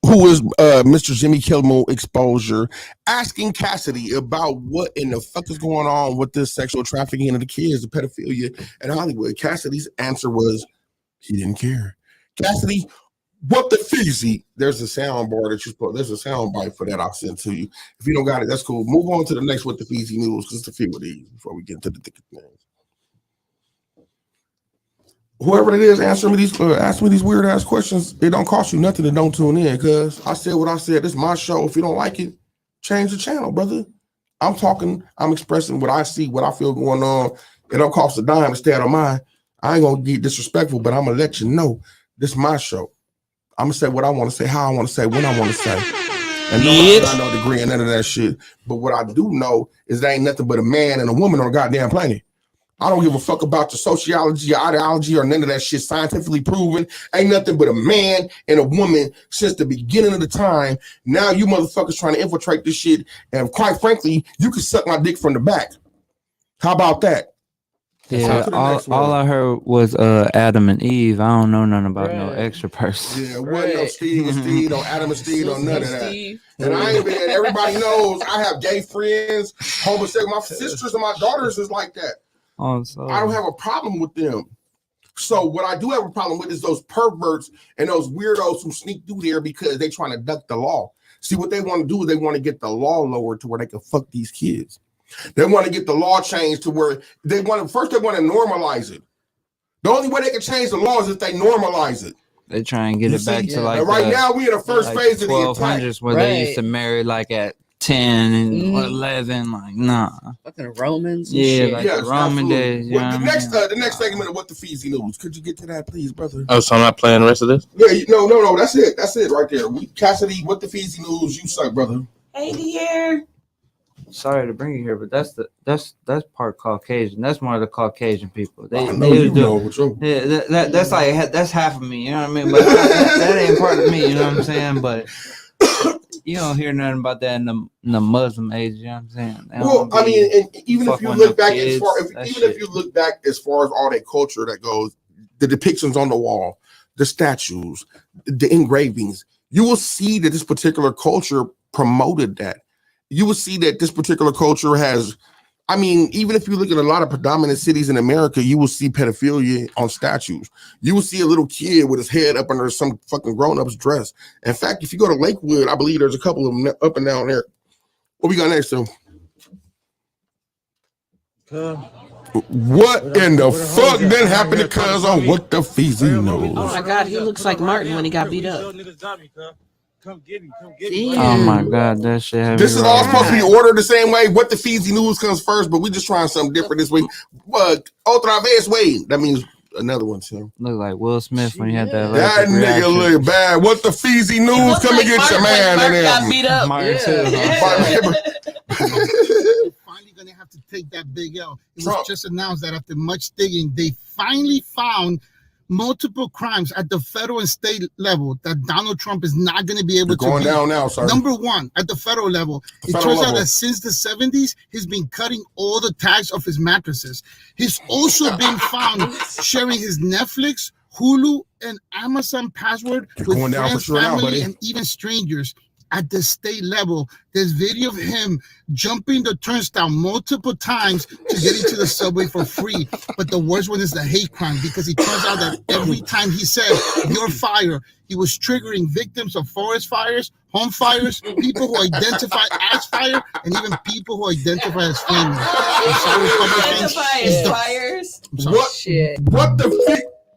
who is Mr. Jimmy Kimmel Exposure, asking Cassidy about what in the fuck is going on with this sexual trafficking of the kids, the pedophilia in Hollywood. Cassidy's answer was he didn't care. Cassidy, what the Feezy? There's a sound bar that you put. There's a sound bite for that I'll send to you. If you don't got it, that's cool. Move on to the next What the Feezy News, because it's a few of these before we get into the thick of things. Whoever it is, ask me these weird ass questions. It don't cost you nothing to don't tune in, because I said what I said. This is my show. If you don't like it, change the channel, brother. I'm talking, I'm expressing what I see, what I feel going on. It don't cost a dime to stay out of mine. I ain't gonna get disrespectful, but I'm gonna let you know this is my show. I'm gonna say what I want to say, how I want to say, when I want to say. And no, I don't agree in none of that shit. But what I do know is there ain't nothing but a man and a woman on a goddamn planet. I don't give a fuck about the sociology or ideology or none of that shit scientifically proven. Ain't nothing but a man and a woman since the beginning of the time. Now you motherfuckers trying to infiltrate this shit. And quite frankly, you can suck my dick from the back. How about that? Yeah, to the next one. all I heard was Adam and Eve. I don't know nothing about no extra person. Yeah, wasn't no Steve and Steve, no Adam and Steve, no none of that. Steve. And I ain't been. And everybody knows I have gay friends, homosexual. My sisters and my daughters is like that. Oh, so I don't have a problem with them. So what I do have a problem with is those perverts and those weirdos who sneak through there because they trying to duck the law. See, what they want to do is they want to get the law lowered to where they can fuck these kids. They want to get the law changed to where they want to normalize it. The only way they can change the law is if they normalize it. they try and get it back to like and right now we in the first phase of the attack. 1200s where they used to marry like at 10 and 11. Like, nah. Fucking Romans. And Yeah, shit. like the Roman days. You know The what I mean? next segment of What the Feezy News. Could you get to that, please, brother? Oh, so I'm not playing the rest of this? Yeah, no. That's it. That's it right there. Cassidy, What the Feezy News. You suck, brother. Hey, dear. Sorry to bring you here, but that's part Caucasian. That's more of the Caucasian people. I know you know what you're. Yeah, that's like that's half of me. You know what I mean? But that ain't part of me. You know what I'm saying? But you don't hear nothing about that in the Muslim age. You know what I'm saying? Well, I mean, and even if you look back kids, as far, if you look back as far as all that culture that goes, the depictions on the wall, the statues, the engravings, you will see that this particular culture promoted that. You will see that this particular culture has, I mean, even if you look at a lot of predominant cities in America, you will see pedophilia on statues. You will see a little kid with his head up under some fucking grown-up's dress. In fact, if you go to Lakewood, I believe there's a couple of them up and down there. What we got next to? What in the fuck then happened to Cuz on What the Feezy Knows? Oh my God, he looks like Martin when he got beat up. Come get me. Oh my God, that shit. Had This me is all right. supposed to be ordered the same way. What the Feezy News comes first, but we just trying something different this week. Otra vez way. That means another one, too. Look like Will Smith when he had that. That electric nigga reaction. look bad. What the Feezy News? Come and get your man in there. Got beat up. Martin too. Finally gonna have to take that big L. It was just announced that after much digging, they finally found multiple crimes at the federal and state level that Donald Trump is not going to be able to going down now, sir. Number one, at the federal level, it turns out that since the 70s, he's been cutting all the tags of his mattresses. He's also been found sharing his Netflix, Hulu, and Amazon password with friends, family, and even strangers. At the state level, there's video of him jumping the turnstile multiple times to get into the subway for free. But the worst one is the hate crime, because it turns out that every time he said, "You're fire," he was triggering victims of forest fires, home fires, people who identify as fire, and even people who identify as flames. Identify as fires?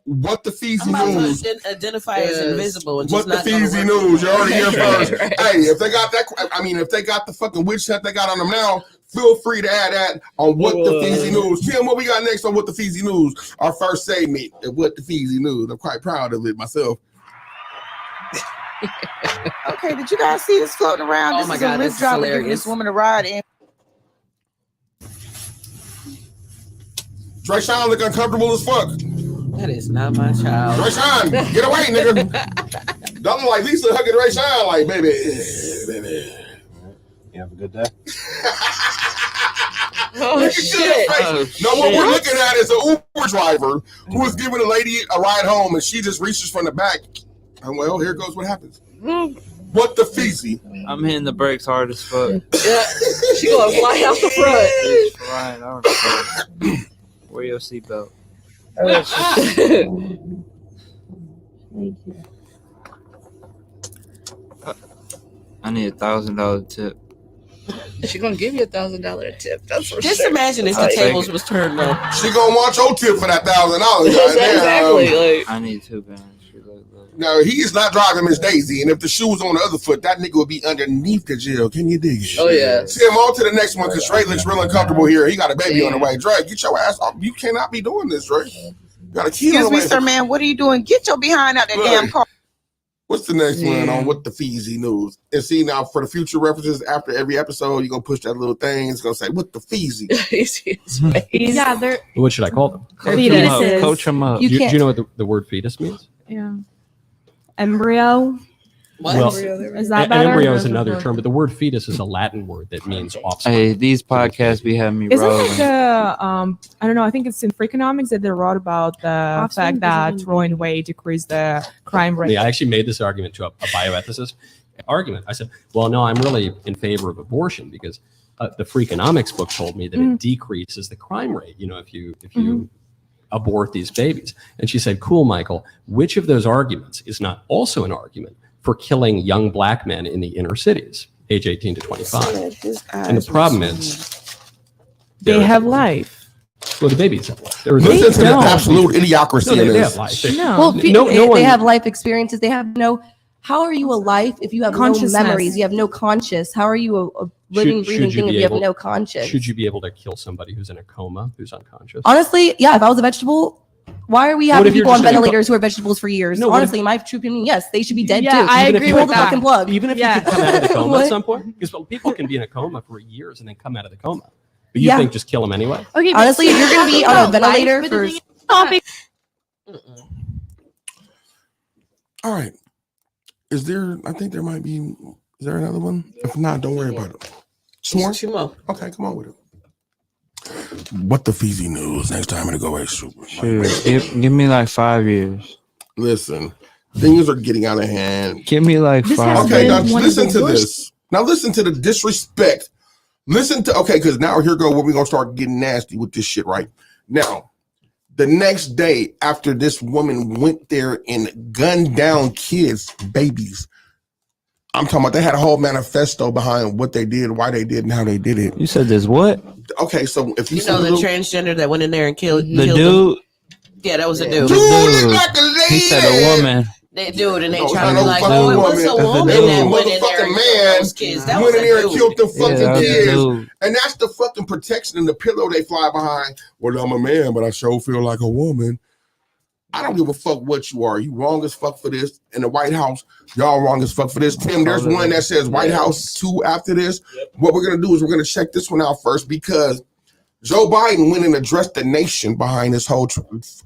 What the Feezy I'm News? about to identify as invisible. And What just the not Feezy gonna work. News? You're already here first. Right. Hey, if they got that, I mean, if they got the fucking witch hunt they got on them now, feel free to add that on What the Feezy News. Tim, what we got next on What the Feezy News? Our first segment of What the Feezy News. I'm quite proud of it myself. Okay, did you guys see this floating around? Oh This my is God, a this lift is driver giving hilarious. this woman a ride in. Trey Sean look uncomfortable as fuck. That is not my child. Trey Sean, get away, nigga. Don't look like Lisa hugging Trey Sean like, baby. You have a good day. Oh, shit. No, what we're looking at is an Uber driver who is giving a lady a ride home, and she just reaches from the back. And well, here goes what happens. What the Feezy? I'm hitting the brakes hard as fuck. Yeah, she gonna fly out the front. Right, I don't know. Wear your seatbelt. Thank you. I need $1,000 tip. She gonna give you $1,000 tip. That's for Just sure. imagine if the tables was turned up. She gonna want your tip for that $1,000. Exactly. Like, I need 2 bands. No, he is not driving Miss Daisy, and if the shoe was on the other foot, that nigga would be underneath the jail. Can you dig it? oh yeah. See him on to the next one, because Trey looks real uncomfortable here. He got a baby on the way. Dre, get your ass off. You cannot be doing this, Dre. You got a kid on Excuse the me, way. sir, man. What are you doing? Get your behind out that Look. damn car. What's the next one on What the Feezy News? And see, now for the future references, after every episode, you're going to push that little thing. It's going to say, What the Feezy? Yeah, they're What should I call them? fetuses. Coach them up. You Do can't. you know what the word fetus means? Yeah. Embryo. What? Well, Is that an better? embryo is another term, but the word fetus is a Latin word that means offspring. Hey, these podcasts be having me Isn't rolling. it the I don't know, I think it's in Freakonomics that they wrote about the fact that throwing away decreased the crime rate. Yeah, I actually made this argument to a bioethicist argument. I said, well, no, I'm really in favor of abortion because the Freakonomics book told me that it decreases the crime rate, you know, if you abort these babies. And she said, cool, Michael, which of those arguments is not also an argument for killing young black men in the inner cities, age 18 to 25? And the problem is They have life. Well, the babies have life. Listen to the absolute idiocracy in They this. have life. Well, they have life experiences. They have no. How are you alive if you have no Consciousness. memories? You have no conscious. How are you a living, breathing thing if you have no conscious? Should you be able to kill somebody who's in a coma, who's unconscious? Honestly, yeah. If I was a vegetable, why are we What having if you're people on just in a ventilators who are vegetables for years? No, what if- Honestly, my true opinion, yes, they should be dead Yeah, too. I Even if agree you with pull the that. fucking plug. Even if Yeah. you could come out of the coma What? at some point, because people can be in a coma for years and then come out of the coma. But you Yeah. think just kill them anyway? Okay, but Honestly, if you're gonna be on a ventilator but for the thing is, topic. All right. Is there? I think there might be. Is there another one? If not, don't worry about it. Sworn? Two more. Okay, come on with it. What the Feezy news next time to go super? Shoot, give me like 5 years. Listen, things are getting out of hand. Give me like This 5 has Okay, years. now been one of listen the to worst- this. Now listen to the disrespect. Listen to because now here go where we're gonna start getting nasty with this shit, right? Now, the next day after this woman went there and gunned down kids, babies. I'm talking about they had a whole manifesto behind what they did, why they did, and how they did it. You said this what? Okay, so if you You know see the little- transgender that went in there and killed The killed dude. Them? Yeah, that was a dude. Dude, Dude. look like a lady. He said a woman. They dude, and they No, it's trying not to no like, fucking oh, it was woman. a That's a woman dude. that went in there and Motherfucking killed those kids. That went was in a there and dude. killed the fucking that's a kids. dude. And that's the fucking protection and the pillow they fly behind. Well, I'm a man, but I sure feel like a woman. I don't give a fuck what you are. You wrong as fuck for this. In the White House, y'all wrong as fuck for this. Tim, there's one that says White House 2 after this. What we're going to do is we're going to check this one out first because Joe Biden went and addressed the nation behind this whole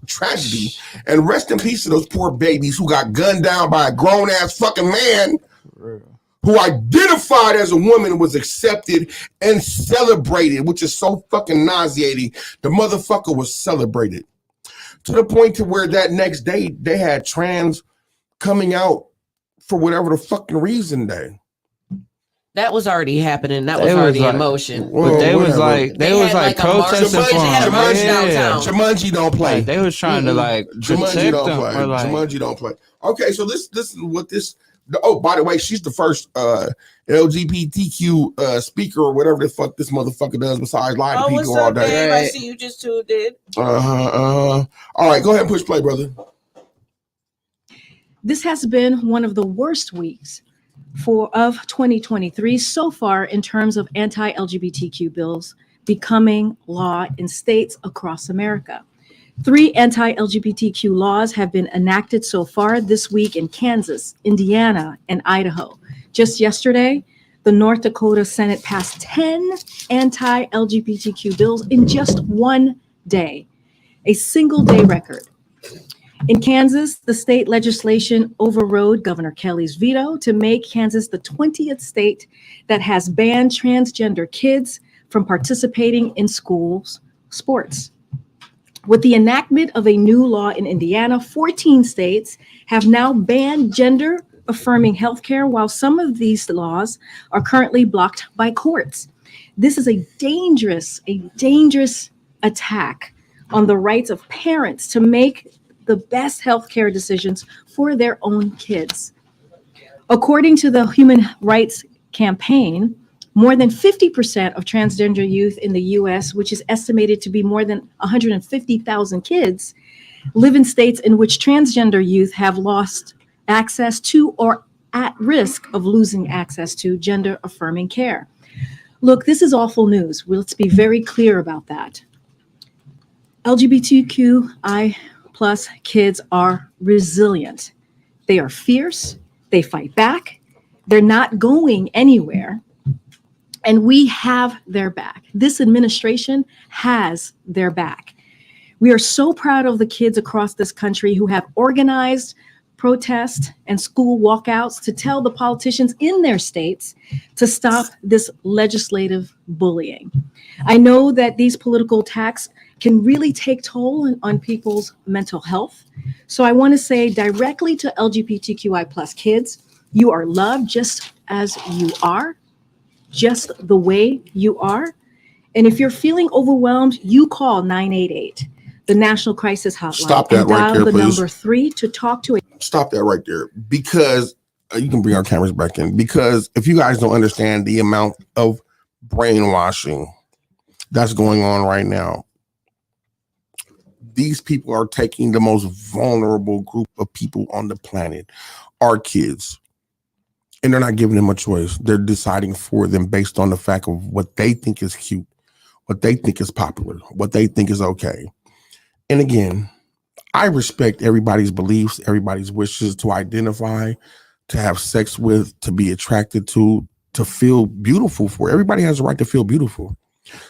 tragedy. And rest in peace to those poor babies who got gunned down by a grown-ass fucking man who identified as a woman was accepted and celebrated, which is so fucking nauseating. The motherfucker was celebrated. To the point to where that next day they had trans coming out for whatever the fucking reason That was already happening. That They was was already like- in motion. But they was whatever. like They had like a march. protesting for They had a him. march Yeah. downtown. Jumanji don't play. Like, they was trying to like Jumanji protect don't them. play. Or like, Jumanji don't play. Okay, so this is what this. Oh, by the way, she's the first LGBTQ speaker or whatever the fuck this motherfucker does besides lie to Oh, what's people all up, day. babe? I see you just two did. All right, go ahead and push play, brother. This has been one of the worst weeks of 2023 so far in terms of anti-LGBTQ bills becoming law in states across America. 3 anti-LGBTQ laws have been enacted so far this week in Kansas, Indiana, and Idaho. Just yesterday, the North Dakota Senate passed 10 anti-LGBTQ bills in just one day, a single day record. In Kansas, the state legislation overrode Governor Kelly's veto to make Kansas the 20th state that has banned transgender kids from participating in schools sports. With the enactment of a new law in Indiana, 14 states have now banned gender-affirming healthcare, while some of these laws are currently blocked by courts. This is a dangerous attack on the rights of parents to make the best healthcare decisions for their own kids. According to the Human Rights Campaign, more than 50% of transgender youth in the US, which is estimated to be more than 150,000 kids, live in states in which transgender youth have lost access to or at risk of losing access to gender-affirming care. Look, this is awful news. Let's be very clear about that. LGBTQI+ kids are resilient. They are fierce. They fight back. They're not going anywhere. And we have their back. This administration has their back. We are so proud of the kids across this country who have organized, protests, and school walkouts to tell the politicians in their states to stop this legislative bullying. I know that these political attacks can really take toll on people's mental health. So I want to say directly to LGBTQI plus kids, you are loved just as you are, just the way you are. And if you're feeling overwhelmed, you call 988, the National Crisis Hotline. Stop that and right dial there, the please. number 3 to talk to a Stop that right there, because you can bring our cameras back in, because if you guys don't understand the amount of brainwashing that's going on right now, these people are taking the most vulnerable group of people on the planet, our kids, and they're not giving them a choice. They're deciding for them based on the fact of what they think is cute, what they think is popular, what they think is okay. And again, I respect everybody's beliefs, everybody's wishes to identify, to have sex with, to be attracted to feel beautiful for. Everybody has a right to feel beautiful.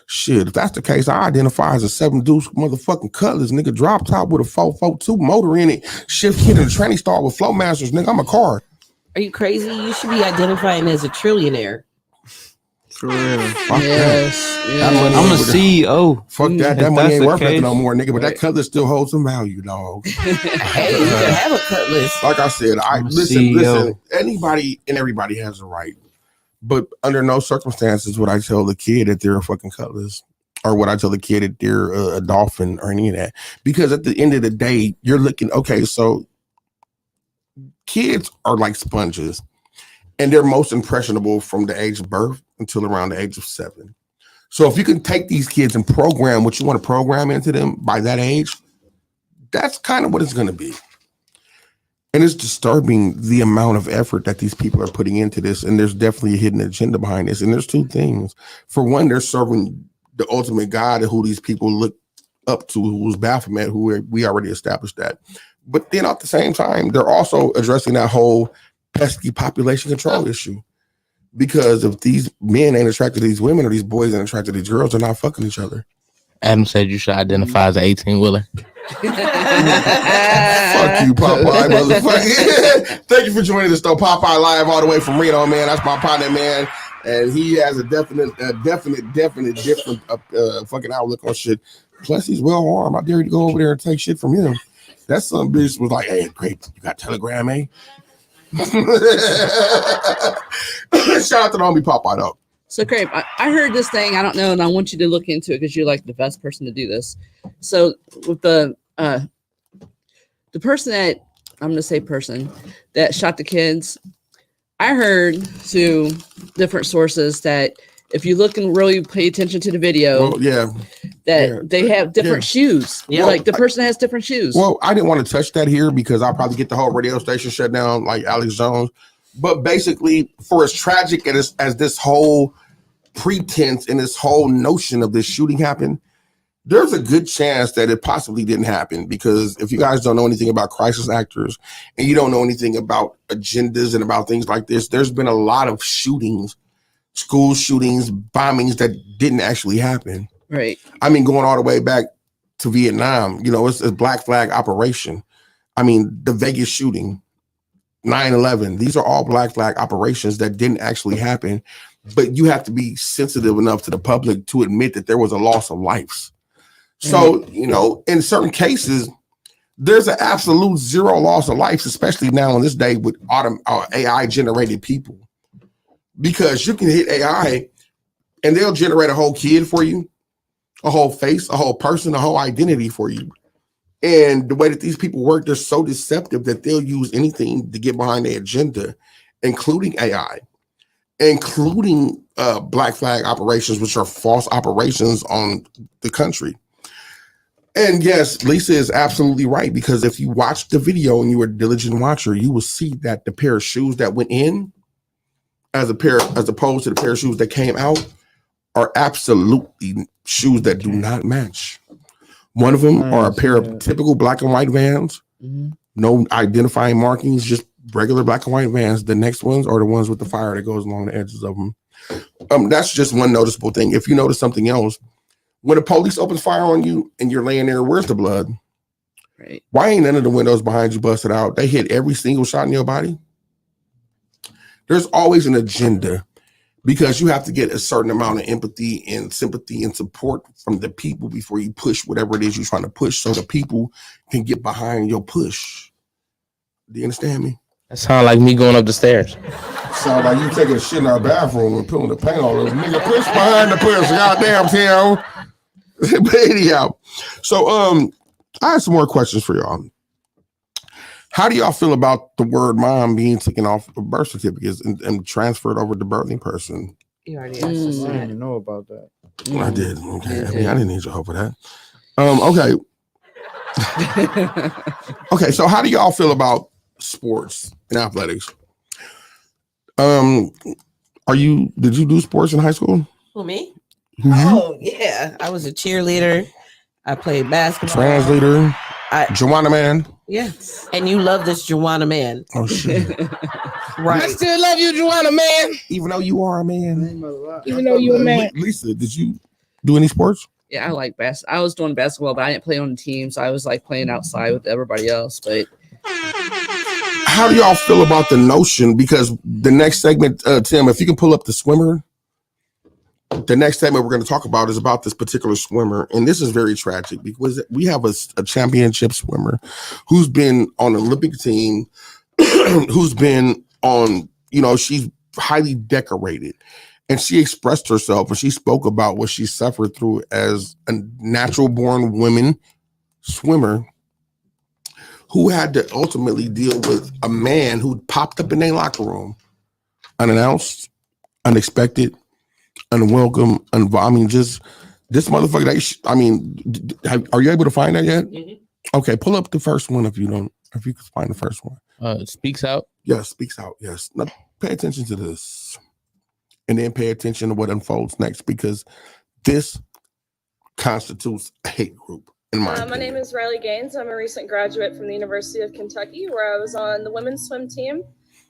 Shit, if that's the case, I identify as a 7 deuce motherfucking Cutlass, nigga, drop top with a 442 motor in it, shift kit and a tranny star with flow masters, nigga, I'm a car. Are you crazy? You should be identifying as a trillionaire. For real. Yes. I'm a CEO. Fuck that. That money ain't worth nothing no more, nigga. But that Cutlass still holds some value, dog. Hey, you can have a Cutlass. Like I said, listen. Anybody and everybody has a right, but under no circumstances would I tell the kid that they're a fucking Cutlass, or would I tell the kid that they're a dolphin or any of that? Because at the end of the day, you're looking. Okay, so kids are like sponges, and they're most impressionable from the age of birth until around the age of 7. So if you can take these kids and program what you want to program into them by that age, that's kind of what it's going to be. And it's disturbing the amount of effort that these people are putting into this. And there's definitely a hidden agenda behind this. And there's 2 things. For one, they're serving the ultimate God who these people look up to, who's Baphomet, who we already established that. But then at the same time, they're also addressing that whole pesky population control issue. Because if these men ain't attracted to these women, or these boys ain't attracted to these girls, they're not fucking each other. Adam said you should identify as an 18-wheeler. Fuck you, Popeye, motherfucker. Thank you for joining us, though. Popeye live all the way from Reno, man. That's my partner, man. And he has a definite different fucking outlook on shit. Plus, he's well armed. I dare you to go over there and take shit from him. That son bitch was like, hey, great. You got Telegram, eh? Shout out to the homie Popeye, though. So, Grape, I heard this thing. I don't know, and I want you to look into it because you're like the best person to do this. So, with the person that I'm going to say person that shot the kids, I heard through different sources that if you look and really pay attention to the video, they have different shoes. Yeah, like the person has different shoes. Well, I didn't want to touch that here because I'll probably get the whole radio station shut down like Alex Jones. But basically, for as tragic as this whole pretense and this whole notion of this shooting happened, there's a good chance that it possibly didn't happen. Because if you guys don't know anything about crisis actors and you don't know anything about agendas and about things like this, there's been a lot of shootings, school shootings, bombings that didn't actually happen. Right. I mean, going all the way back to Vietnam, you know, it's a black flag operation. I mean, the Vegas shooting, 9/11, these are all black flag operations that didn't actually happen, but you have to be sensitive enough to the public to admit that there was a loss of lives. So, you know, in certain cases, there's an absolute zero loss of lives, especially now in this day with AI generated people. Because you can hit AI and they'll generate a whole kid for you, a whole face, a whole person, a whole identity for you. And the way that these people work, they're so deceptive that they'll use anything to get behind their agenda, including AI, including black flag operations, which are false operations on the country. And yes, Lisa is absolutely right, because if you watch the video and you were a diligent watcher, you will see that the pair of shoes that went in as opposed to the pair of shoes that came out are absolutely shoes that do not match. One of them are a pair of typical black and white Vans, no identifying markings, just regular black and white Vans. The next ones are the ones with the fire that goes along the edges of them. That's just one noticeable thing. If you notice something else, when the police opens fire on you and you're laying there, where's the blood? Right. Why ain't none of the windows behind you busted out? They hit every single shot in your body. There's always an agenda because you have to get a certain amount of empathy and sympathy and support from the people before you push whatever it is you're trying to push so the people can get behind your push. Do you understand me? That sound like me going up the stairs. Sound like you taking a shit in our bathroom and pulling the paint all over. Nigga, push behind the push. Goddamn, Tim. But anyhow, so I have some more questions for y'all. How do y'all feel about the word mom being taken off of birth certificates and transferred over to birthing person? You already asked us I that. didn't know about that. I did. Okay. You I mean, did. I didn't need your help for that. Okay. Okay, so how do y'all feel about sports and athletics? Did you do sports in high school? Who, me? Mhm. Oh, yeah. I was a cheerleader. I played basketball. Translator, Joanna Man. Yeah. And you love this Joanna Man. Oh shit. Right. I still love you, Joanna, man. Even though you are a man. Even though you a man. Lisa, did you do any sports? Yeah, I like I was doing basketball, but I didn't play on the team, so I was like playing outside with everybody else. But How do y'all feel about the notion? Because the next segment, Tim, if you can pull up the swimmer, the next segment we're going to talk about is about this particular swimmer. And this is very tragic because we have a championship swimmer who's been on an Olympic team, who's been on, she's highly decorated. And she expressed herself and she spoke about what she suffered through as a natural born woman swimmer who had to ultimately deal with a man who popped up in their locker room unannounced, unexpected, unwelcome, I mean, just this motherfucker. Are you able to find that yet? Mm-hmm. Okay, pull up the first one if you can find the first one. Speaks out. Yes, speaks out. Yes. Now, pay attention to this, and then pay attention to what unfolds next because this constitutes a hate group. My name is Riley Gaines. I'm a recent graduate from the University of Kentucky, where I was on the women's swim team.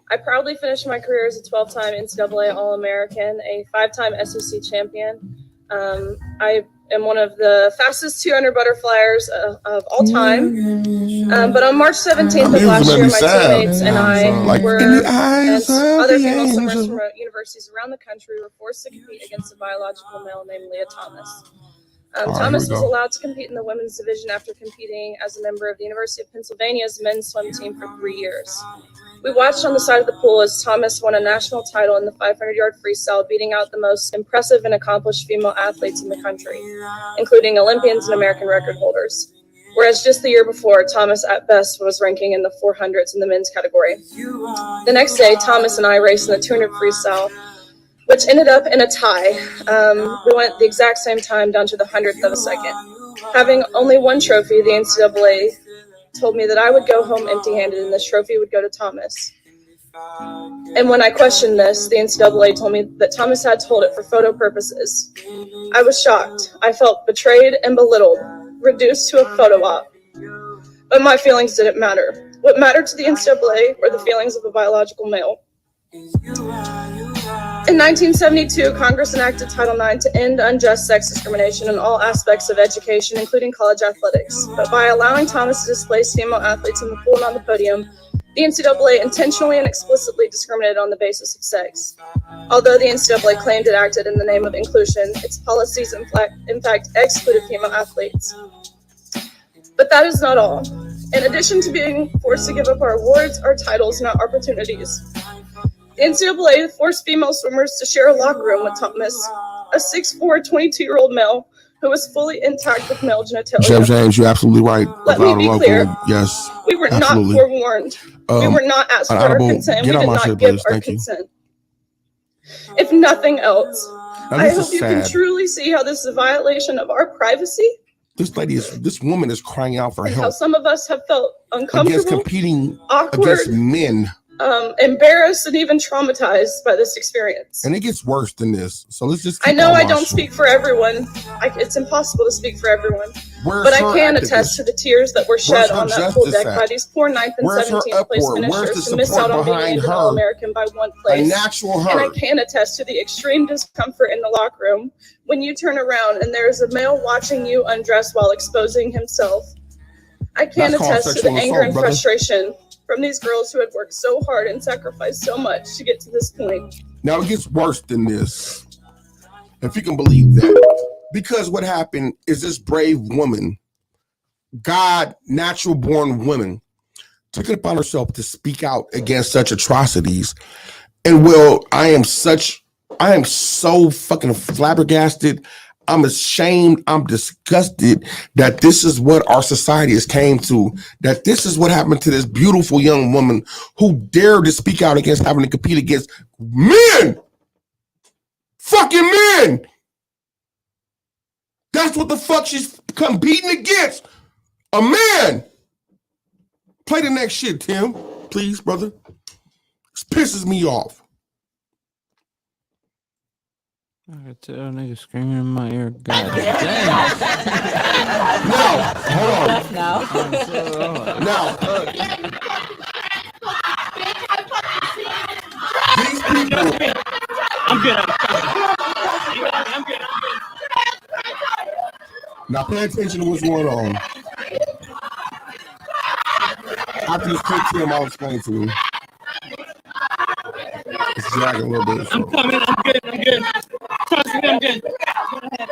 I proudly finished my career as a 12-time NCAA All-American, a 5-time SEC champion. I am one of the fastest 200 butterflyers of all time. But on March 17th of last year, my teammates and I and other female swimmers from universities around the country were forced to compete against a biological male named Leah Thomas. Thomas was allowed to compete in the women's division after competing as a member of the University of Pennsylvania's men's swim team for 3 years. We watched on the side of the pool as Thomas won a national title in the 500-yard freestyle, beating out the most impressive and accomplished female athletes in the country, including Olympians and American record holders. Whereas just the year before, Thomas at best was ranking in the 400s in the men's category. The next day, Thomas and I raced in the 200 freestyle, which ended up in a tie. We went the exact same time down to the 100th of a second. Having only one trophy, the NCAA told me that I would go home empty-handed and this trophy would go to Thomas. And when I questioned this, the NCAA told me that Thomas had to hold it for photo purposes. I was shocked. I felt betrayed and belittled, reduced to a photo op. But my feelings didn't matter. What mattered to the NCAA were the feelings of a biological male. In 1972, Congress enacted Title IX to end unjust sex discrimination in all aspects of education, including college athletics. But by allowing Thomas to displace female athletes in the pool and on the podium, the NCAA intentionally and explicitly discriminated on the basis of sex. Although the NCAA claimed it acted in the name of inclusion, its policies in fact excluded female athletes. But that is not all. In addition to being forced to give up our awards, our titles, and our opportunities, the NCAA forced female swimmers to share a locker room with Thomas, a 6'4", 22-year-old male who was fully intact with male genitalia. James, you're absolutely right. Let me be clear. Yes. We were absolutely. not forewarned. We were not asked for our consent. We did not give our consent. If nothing else, I hope you can truly see how this is a violation of our privacy. This woman is crying out for and help. How some of us have felt uncomfortable, against competing awkward, against men. Embarrassed and even traumatized by this experience. And it gets worse than this. So let's just. I know I don't speak for everyone. It's impossible to speak for everyone. But I can attest to the tears that were shed on that pool deck by these poor 9th and 17th place finishers who missed out on being an All-American by one place. And I can attest to the extreme discomfort in the locker room when you turn around and there is a male watching you undress while exposing himself. I can That's called attest to the sexual anger assault, and brother. frustration from these girls who had worked so hard and sacrificed so much to get to this point. Now it gets worse than this, if you can believe that. Because what happened is this brave woman, God, natural born woman, took it upon herself to speak out against such atrocities. And I am so fucking flabbergasted. I'm ashamed. I'm disgusted that this is what our society has came to, that this is what happened to this beautiful young woman who dared to speak out against having to compete against men. Fucking men. That's what the fuck she's competing against. A man. Play the next shit, Tim. Please, brother. This pisses me off. I could tell niggas screaming in my ear. God damn. No, hold on. Now. These people. I'm good. Now pay attention to what's going on. After this quick Tim, I'll explain to you. It's dragging a little bit. So. I'm coming. I'm good. Trust me, I'm good. Go ahead.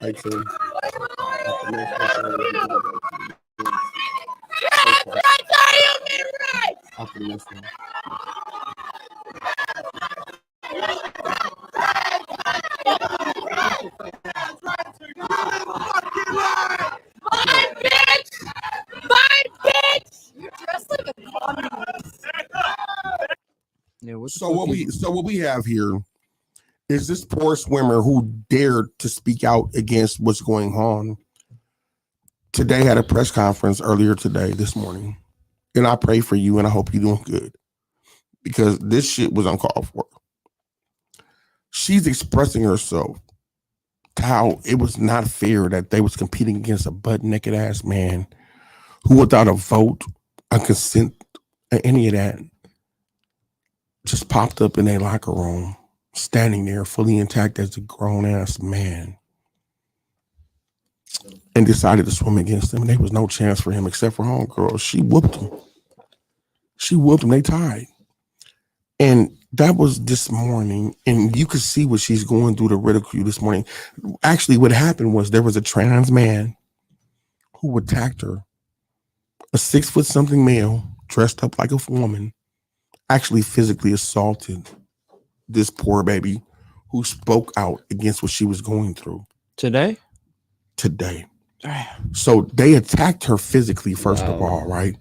Hey, Tim. After this one. You're dressed like a communist. Yeah, So what we have here is this poor swimmer who dared to speak out against what's going on. Today had a press conference earlier today, this morning. And I pray for you and I hope you're doing good. Because this shit was uncalled for. She's expressing herself to how it was not fair that they was competing against a butt-naked ass man who, without a vote, a consent, or any of that, just popped up in a locker room, standing there fully intact as a grown-ass man, and decided to swim against him. And there was no chance for him except for homegirl. She whooped him. They tied. And that was this morning. And you could see what she's going through, the ridicule this morning. Actually, what happened was there was a trans man who attacked her. A 6-foot-something male dressed up like a woman actually physically assaulted this poor baby who spoke out against what she was going through. Today. So they attacked her physically, first of all, right?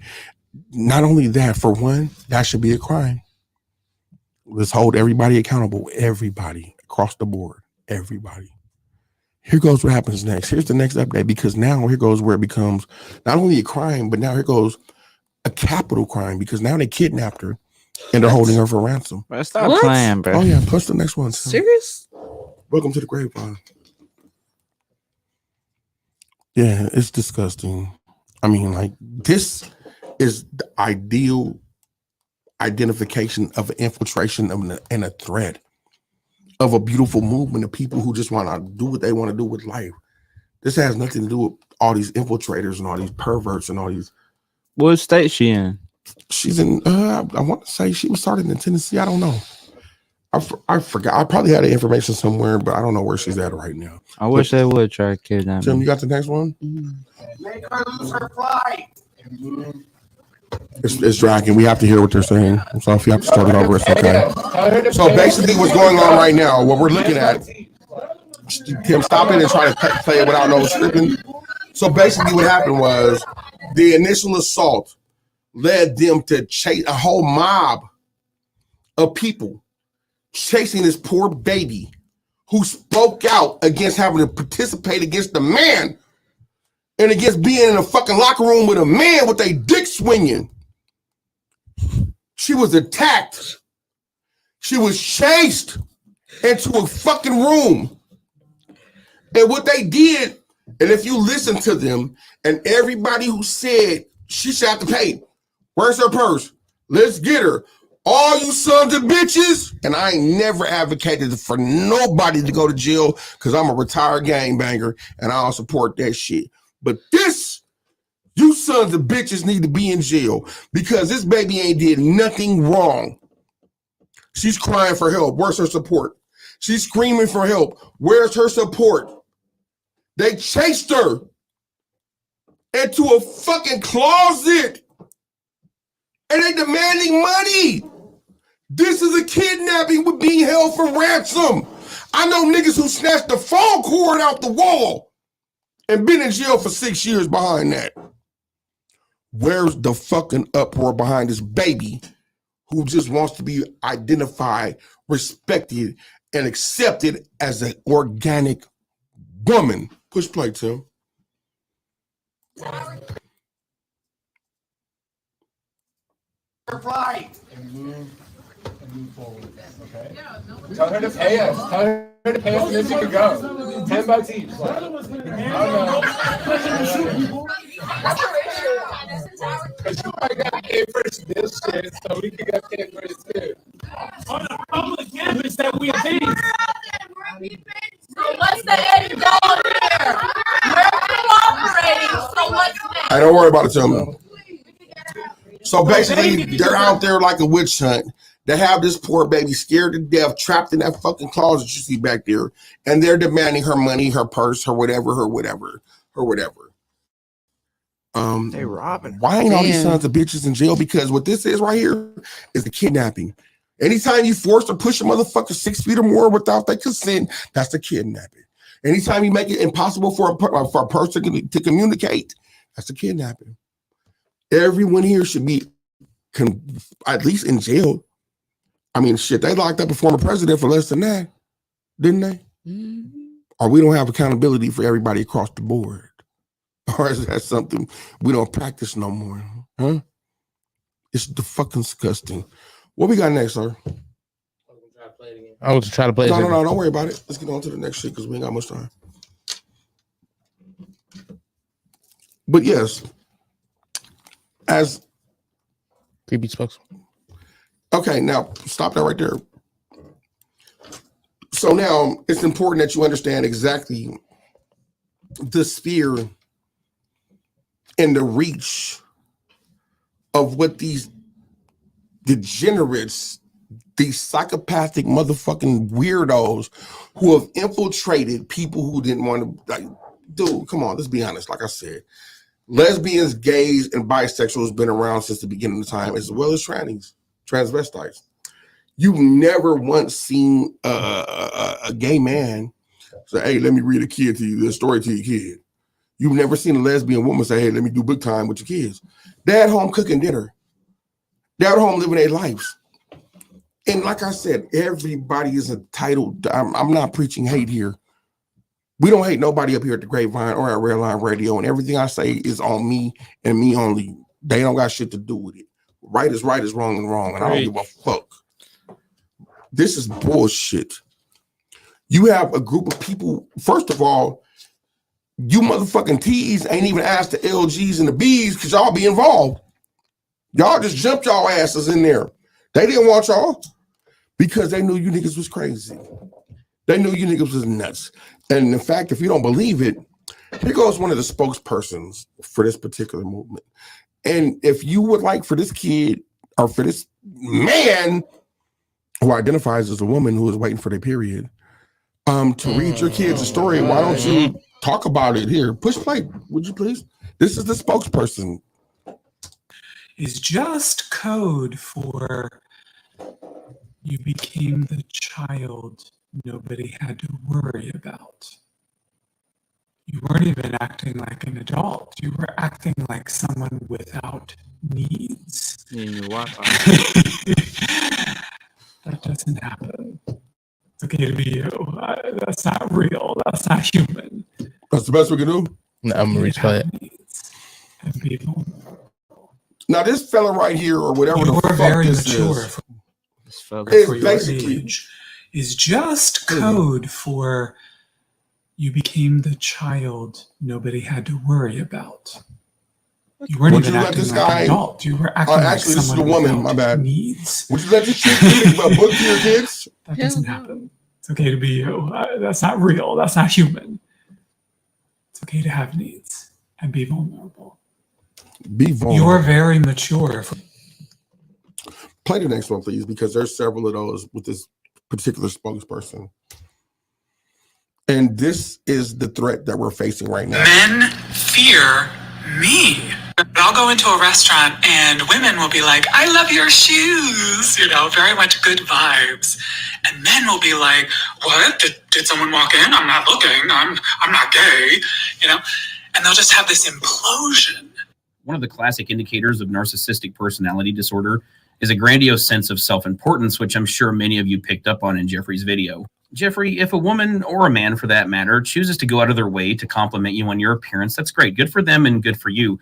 Not only that, for one, that should be a crime. Let's hold everybody accountable. Everybody across the board. Everybody. Here goes what happens next. Here's the next update, because now here goes where it becomes not only a crime, but now here goes a capital crime, because now they kidnapped her and they're holding her for ransom. Bro, stop playing, bro. Oh yeah, plus the next one. Serious? Welcome to the Grape Vine. Yeah, it's disgusting. I mean, like, this is the ideal identification of an infiltration and a threat of a beautiful movement of people who just want to do what they want to do with life. This has nothing to do with all these infiltrators and all these perverts and all these. What state is she in? She's in, I want to say she was started in Tennessee. I don't know. I forgot. I probably had the information somewhere, but I don't know where she's at right now. I wish they would try to kidnap Jim, me. you got the next one? Make her lose her pride. It's dragging. We have to hear what they're saying. So if you have to start it over, it's okay. So basically what's going on right now, what we're looking at, Tim, stop it and try to play it without no scripting. So basically what happened was the initial assault led them to chase a whole mob of people chasing this poor baby who spoke out against having to participate against the man and against being in a fucking locker room with a man with a dick swinging. She was attacked. She was chased into a fucking room. And what they did, and if you listen to them, and everybody who said she should have to pay, where's her purse? Let's get her. All you sons of bitches, and I ain't never advocated for nobody to go to jail because I'm a retired gangbanger and I don't support that shit. But this, you sons of bitches need to be in jail because this baby ain't did nothing wrong. She's crying for help. Where's her support? She's screaming for help. Where's her support? They chased her into a fucking closet and they demanding money. This is a kidnapping with being held for ransom. I know niggas who snatched the phone cord out the wall and been in jail for 6 years behind that. Where's the fucking uproar behind this baby who just wants to be identified, respected, and accepted as an organic woman? Push play, Tim. Right. And move forward. Okay. Tell her to pay us. Tell her to pay us, and then she can go. $10 each. I don't know. Because you might got paid for this shit, so we can get paid for this too. On a public campus that we paid. So what's the end goal here? We're cooperating, so what's next? Hey, don't worry about it, Tim. So basically, they're out there like a witch hunt. They have this poor baby scared to death, trapped in that fucking closet you see back there, and they're demanding her money, her purse, her whatever. They robbing. Why ain't all these sons of bitches in jail? Because what this is right here is the kidnapping. Anytime you force or push a motherfucker 6 feet or more without their consent, that's the kidnapping. Anytime you make it impossible for a person to communicate, that's the kidnapping. Everyone here should be at least in jail. I mean, shit, they locked up a former president for less than that, didn't they? Mm-hmm. Or we don't have accountability for everybody across the board. Or is that something we don't practice no more? Huh? It's the fucking disgusting. What we got next, sir? I was trying to play it again. No, don't worry about it. Let's get on to the next shit because we ain't got much time. But yes, as creepy spokesman. Okay, now stop that right there. So now it's important that you understand exactly the sphere and the reach of what these degenerates, these psychopathic motherfucking weirdos who have infiltrated people who didn't want to, like, dude, come on, let's be honest. Like I said, lesbians, gays, and bisexuals been around since the beginning of time, as well as transvestites. You've never once seen a gay man say, hey, let me read a story to your kid. You've never seen a lesbian woman say, hey, let me do book time with your kids. They're at home cooking dinner. They're at home living their lives. And like I said, everybody is entitled. I'm not preaching hate here. We don't hate nobody up here at the Grape Vine or at Redline Radio, and everything I say is on me and me only. They don't got shit to do with it. Right is wrong is wrong, and I don't give a fuck. This is bullshit. You have a group of people, first of all, you motherfucking T's ain't even asked the LGs and the B's because y'all be involved. Y'all just jumped y'all asses in there. They didn't want y'all because they knew you niggas was crazy. They knew you niggas was nuts. And in fact, if you don't believe it, here goes one of the spokespersons for this particular movement. And if you would like for this kid or for this man who identifies as a woman who is waiting for their period to read your kids a story, why don't you talk about it here? Push play, would you please? This is the spokesperson. Is just code for you became the child nobody had to worry about. You weren't even acting like an adult. You were acting like someone without needs. That doesn't happen. It's okay to be you. That's not real. That's not human. That's the best we can do? No, I'm going to replay it. And people. Now, this fella right here, or whatever the fuck very this mature is, for is your basically age, is just code for You became the child nobody had to worry about. You weren't Would even you let acting this like guy? an adult. You were acting like Actually, this is the someone woman. My without bad. needs. Would you let this chick read a book to your kids? That doesn't happen. It's okay to be you. That's not real. That's not human. It's okay to have needs and be vulnerable. Be vulnerable. You're very mature. Play the next one, please, because there's several of those with this particular spokesperson. And this is the threat that we're facing right now. Men fear me. I'll go into a restaurant and women will be like, I love your shoes, very much good vibes. And men will be like, what? Did someone walk in? I'm not looking. I'm not gay, and they'll just have this implosion. One of the classic indicators of narcissistic personality disorder is a grandiose sense of self-importance, which I'm sure many of you picked up on in Jeffrey's video. Jeffrey, if a woman or a man for that matter chooses to go out of their way to compliment you on your appearance, that's great. Good for them and good for you.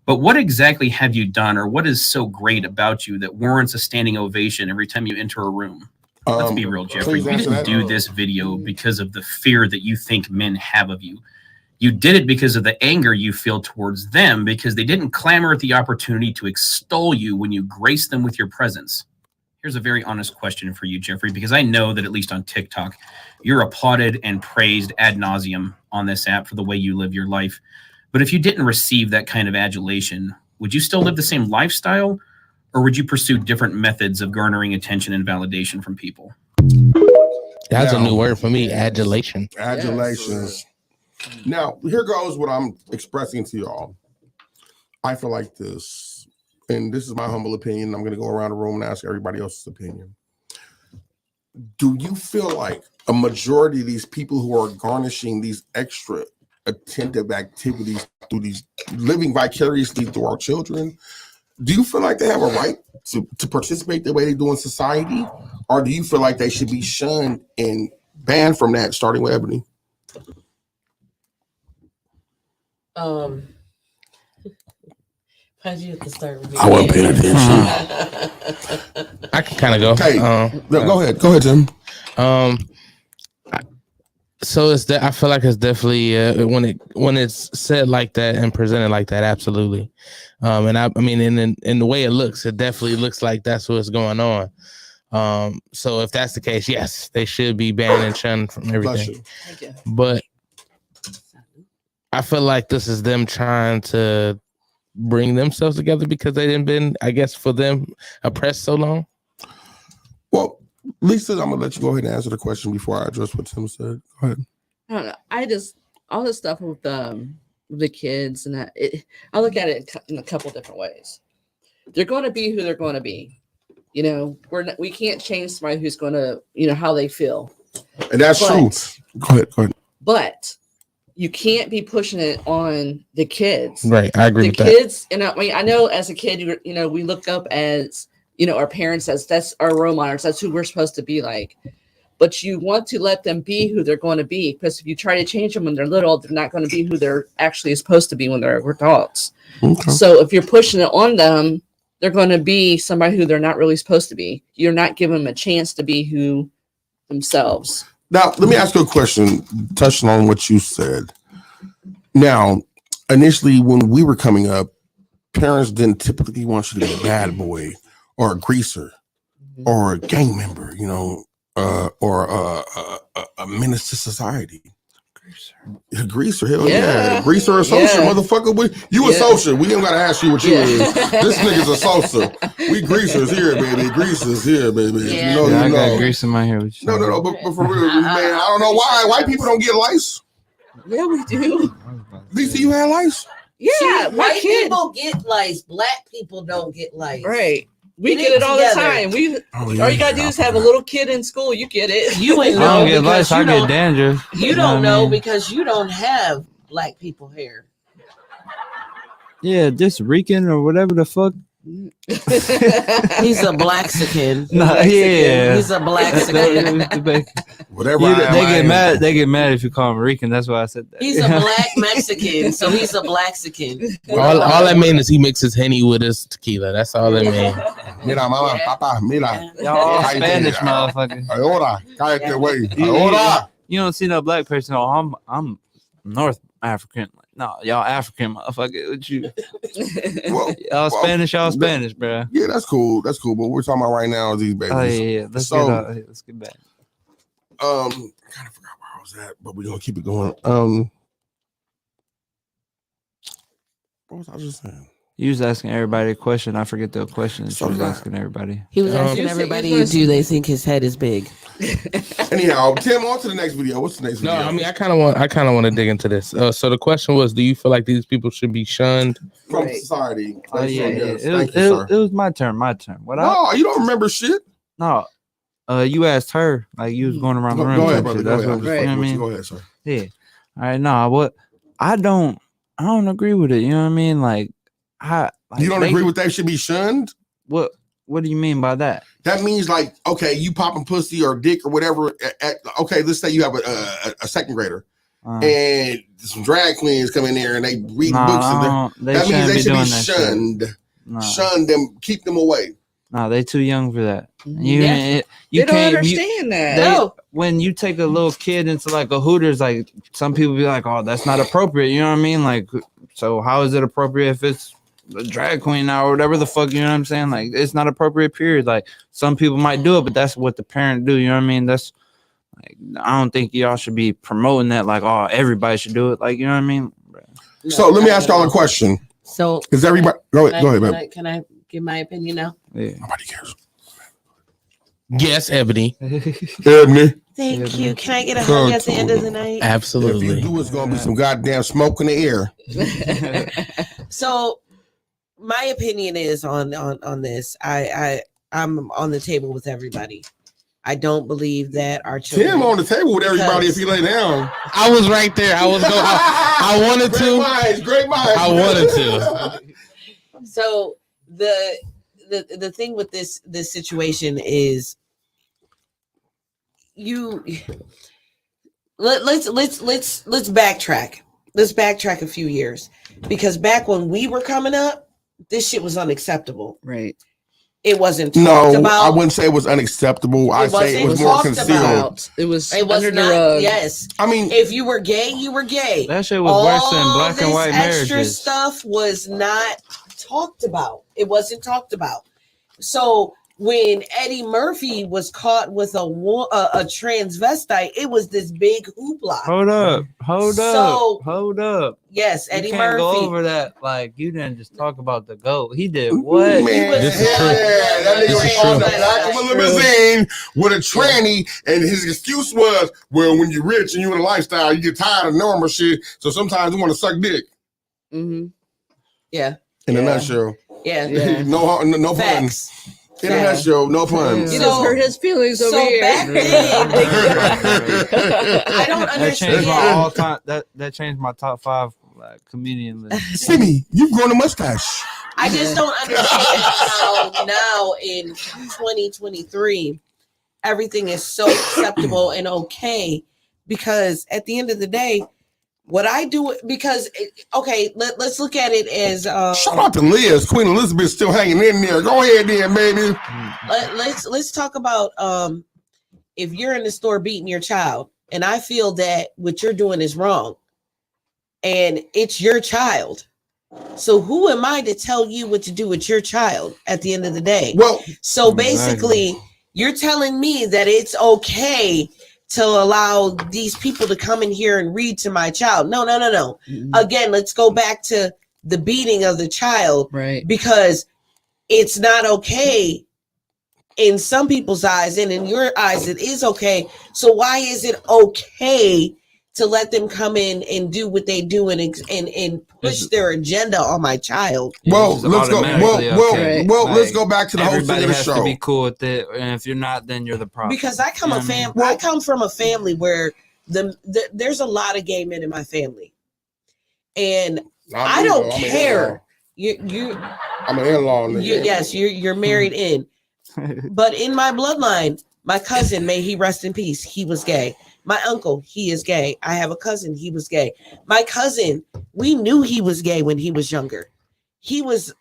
But what exactly have you done, or what is so great about you that warrants a standing ovation every time you enter a room? Let's be real, Jeffrey. You didn't do this video because of the fear that you think men have of you. You did it because of the anger you feel towards them, because they didn't clamor at the opportunity to extol you when you graced them with your presence. Here's a very honest question for you, Jeffrey, because I know that at least on TikTok, you're applauded and praised ad nauseum on this app for the way you live your life. But if you didn't receive that kind of adulation, would you still live the same lifestyle, or would you pursue different methods of garnering attention and validation from people? That's a new word for me, adulation. Adulations. Now, here goes what I'm expressing to y'all. I feel like this, and this is my humble opinion. I'm going to go around the room and ask everybody else's opinion. Do you feel like a majority of these people who are garnishing these extra attentive activities through these living vicariously through our children, do you feel like they have a right to participate the way they do in society? Or do you feel like they should be shunned and banned from that, starting with Ebony? How'd you have to start with me? I wasn't paying attention. I can kind of go. Okay, go ahead. Go ahead, Tim. So it's that I feel like it's definitely when it's said like that and presented like that, absolutely. And I mean, in the way it looks, it definitely looks like that's what's going on. So if that's the case, yes, they should be banned and shunned from everything. Thank you. But I feel like this is them trying to bring themselves together because they didn't been, I guess, for them oppressed so long. Well, Lisa, I'm gonna let you go ahead and answer the question before I address what Tim said. Go ahead. I don't know. I just all this stuff with the kids and that I look at it in a couple different ways. They're going to be who they're going to be. We can't change somebody who's going to how they feel. And that's true. Go ahead. But you can't be pushing it on the kids. Right, I agree with that. The kids, I know as a kid, we look up as our parents as that's our role models. That's who we're supposed to be like. But you want to let them be who they're going to be, because if you try to change them when they're little, they're not going to be who they're actually supposed to be when they're adults. Okay. So if you're pushing it on them, they're going to be somebody who they're not really supposed to be. You're not giving them a chance to be who themselves. Now, let me ask you a question, touching on what you said. Now, initially, when we were coming up, parents didn't typically want you to be a bad boy or a greaser or a gang member, or a menace to society. A greaser, hell yeah. Greaser or social, motherfucker. You a social. We ain't gotta ask you what you is. This nigga's a social. We greasers here, baby. Greasers here, baby. Yeah. I got grease in my hair. No, but for real, man, I don't know why white people don't get lice. Yeah, we do. Lisa, you had lice? Yeah, see, white people get lice. Black people don't get lice. Right. We get it all the time. All you gotta do is have a little kid in school. You get it. You ain't I know don't get because lice. I get dandruff. You don't know because you don't have black people hair. Yeah, just Rican or whatever the fuck. He's a Blaxican. No, yeah, he's a Blaxican. Whatever. They get mad if you call him Rican. That's why I said that. He's a black Mexican, so he's a Blaxican. All that means is he mixes Henny with his tequila. That's all that means. Mira, mama, papa, mira. Y'all Spanish motherfucker. Ahora, cállate, güey. Ahora. you don't see no black person. Oh, I'm North African. No, y'all African motherfucker. What you? Y'all Spanish, bro. Yeah, that's cool. That's cool. But we're talking about right now is these babies. Oh yeah. Let's get back. I kind of forgot where I was at, but we're gonna keep it going. What was I just saying? You was asking everybody a question. I forget the question. She was asking everybody. He was asking everybody, do they think his head is big? Anyhow, Tim, on to the next video. What's the next video? No, I mean I kind of want to dig into this. So the question was, do you feel like these people should be shunned from society? Oh yeah. It was my turn. What? No, you don't remember shit. No. You asked her like you was going around the room. Go ahead, brother. Go ahead. You know what I mean? Go ahead, sir. Yeah. All right. No. What? I don't agree with it. You know what I mean? Like you don't agree with that should be shunned? What do you mean by that? That means like, okay, you popping pussy or dick or whatever. Okay, let's say you have a second grader and some drag queens come in there and they read books. That means they should be shunned. Shun them, keep them away. No, they too young for that. You They don't understand that. When you take a little kid into like a Hooters, like some people be like, oh, that's not appropriate. You know what I mean? Like, so how is it appropriate if it's a drag queen now or whatever the fuck, you know what I'm saying? Like, it's not appropriate, period. Like, some people might do it, but that's what the parent do, you know what I mean? That's like, I don't think y'all should be promoting that like, oh, everybody should do it. Like, you know what I mean? So let me ask y'all a question. So because everybody go ahead, man. Can I give my opinion now? Yeah. Nobody cares. Yes, Ebony. Thank you. Can I get a hug at the end of the night? Absolutely. If you do, it's gonna be some goddamn smoke in the air. So my opinion is on this. I'm on the table with everybody. I don't believe that our children. Tim on the table with everybody if he lay down. I was right there. I was going. I wanted to. Great minds. I wanted to. So the thing with this situation is let's backtrack. Let's backtrack a few years, because back when we were coming up, this shit was unacceptable. Right. It wasn't talked about. I wouldn't say it was unacceptable. I'd say it was more concealed. It was under the rug. Yes. I mean, if you were gay, you were gay. That shit was worse than black and white extra marriages. Stuff was not talked about. It wasn't talked about. So when Eddie Murphy was caught with a transvestite, it was this big hoopla. Hold up. Yes, You Eddie can't Murphy. go over that. Like, you didn't just talk about the GOAT. He did what? Man, This is true. that nigga was on the back of a limousine with a tranny, and his excuse was, well, when you're rich and you're in a lifestyle, you get tired of normal shit, so sometimes you want to suck dick. Mm-hmm. Yeah. In a nutshell. Yeah. No puns. In a nutshell, no puns. You just hurt his feelings over here. Back then, I don't That understand. changed my all time. That changed my top 5 comedian list. Simi, you've grown a mustache. I just don't understand how now in 2023 everything is so acceptable and okay, because at the end of the day, what I do, because let's look at it as shout out to Liz. Queen Elizabeth still hanging in there. Go ahead then, baby. Let's talk about if you're in the store beating your child, and I feel that what you're doing is wrong, and it's your child. So who am I to tell you what to do with your child at the end of the day? Well, so basically, you're telling me that it's okay to allow these people to come in here and read to my child. No. Mm-hmm. Again, let's go back to the beating of the child. Right. Because it's not okay in some people's eyes, and in your eyes, it is okay. So why is it okay to let them come in and do what they do and push their agenda on my child? Well, let's go. Well, let's go back to the whole thing Everybody of the has show. to be cool with it, and if you're not, then you're the problem. Because I come I come from a family where there's a lot of gay men in my family, and I don't care. I'm an in-law. Yes, you're married in, but in my bloodline, my cousin, may he rest in peace, he was gay. My uncle, he is gay. I have a cousin, he was gay. My cousin, we knew he was gay when he was younger. He was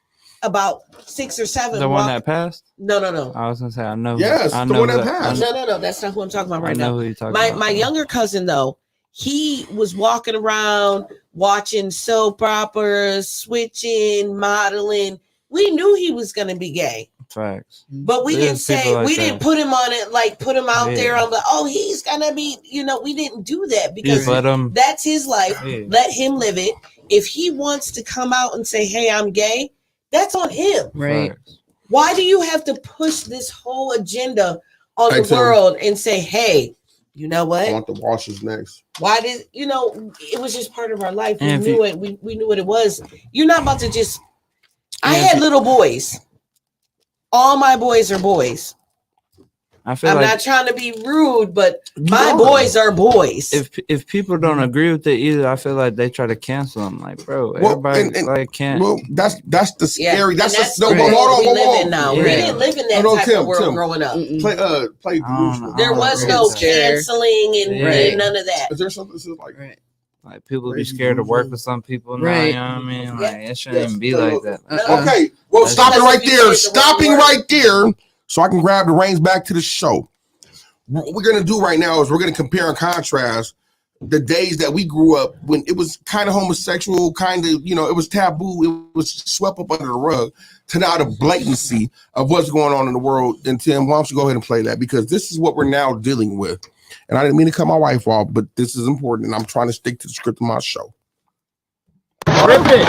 about 6 or 7. The one that passed? No. I was gonna say I know. Yes, I the know one that that- passed. No. That's not who I'm talking about right I know now. who you're talking my about. my younger cousin though, he was walking around watching soap operas, switching, modeling. We knew he was gonna be gay. Facts. But we There's didn't say people like we that. didn't put him on it, like put him out Yeah. there on the he's gonna be, we didn't do that because Just let him- that's his life. Yeah. Let him live it. If he wants to come out and say, hey, I'm gay, that's on him. Right. Why do you have to push this whole agenda on Hey, the Tim. world and say, hey, you know what? I want the washes next. Why did it was just part of our life. We And if knew you- it. We knew what it was. You're not about to just I And if had you- little boys. All my boys are boys. I feel I'm like not trying to be rude, but my boys are boys. if people don't agree with it either, I feel like they try to cancel them. Like, bro, Well, everybody and- like can't. Well, that's the scary. and That's the no. world Hold we on, live hold in on. now. Yeah. We didn't live in that Hold on, type Tim, of world Tim. growing up. Play delusional. There was no canceling and none of that. Is there something that's like Like people be scared to work with some people now, Right. you know what I mean? Like it shouldn't even be like that. Okay, well, That's stop it just- right there. Stopping right there, so I can grab the reins back to the show. What we're gonna do right now is we're gonna compare and contrast the days that we grew up when it was kind of homosexual, kind of it was taboo, it was swept up under the rug, to now the blatancy of what's going on in the world. And Tim, why don't you go ahead and play that, because this is what we're now dealing with. And I didn't mean to cut my wife off, but this is important, and I'm trying to stick to the script of my show. Rip it,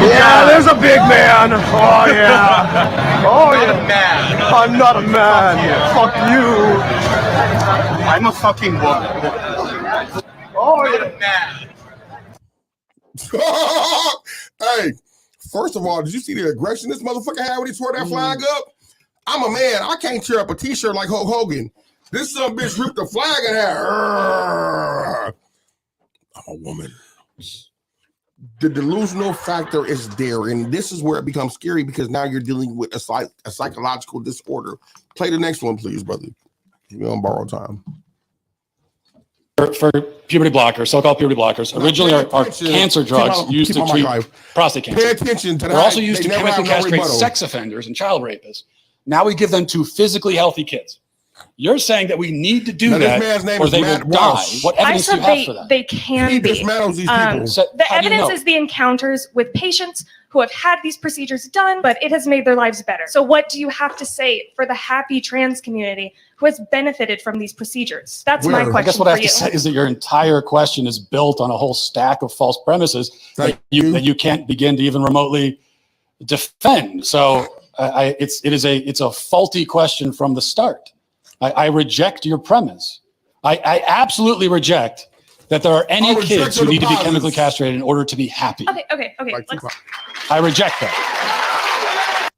yeah, there's a big man. Oh yeah. Oh yeah. I'm not a man. Fuck you. I'm a fucking woman. Oh yeah. Hey, first of all, did you see the aggression this motherfucker had when he tore that flag up? I'm a man. I can't tear up a t-shirt like Hulk Hogan. This son bitch ripped the flag in half. I'm a woman. The delusional factor is there, and this is where it becomes scary, because now you're dealing with a psychological disorder. Play the next one, please, brother. You're on borrowed time. For puberty blockers, so-called puberty blockers, originally are cancer drugs used to treat prostate cancer. Pay attention to that. They're also used They to never chemically have no castrate rebuttal. sex offenders and child rapists. Now we give them to physically healthy kids. You're saying that we need to do Now, this that, man's name or is they Matt will die. Walsh. What I evidence do said you have for that? they can He be. dismantles these people. So The how do you evidence know? is the encounters with patients who have had these procedures done, but it has made their lives better. So what do you have to say for the happy trans community who has benefited from these procedures? That's my I question guess what I for have you. to say is that your entire question is built on a whole stack of false premises that you can't begin to even remotely defend. So it's a faulty question from the start. I reject your premise. I absolutely reject that there are any reject kids your who need to be deposits. chemically castrated in order to be happy. Okay. Let's, I reject that.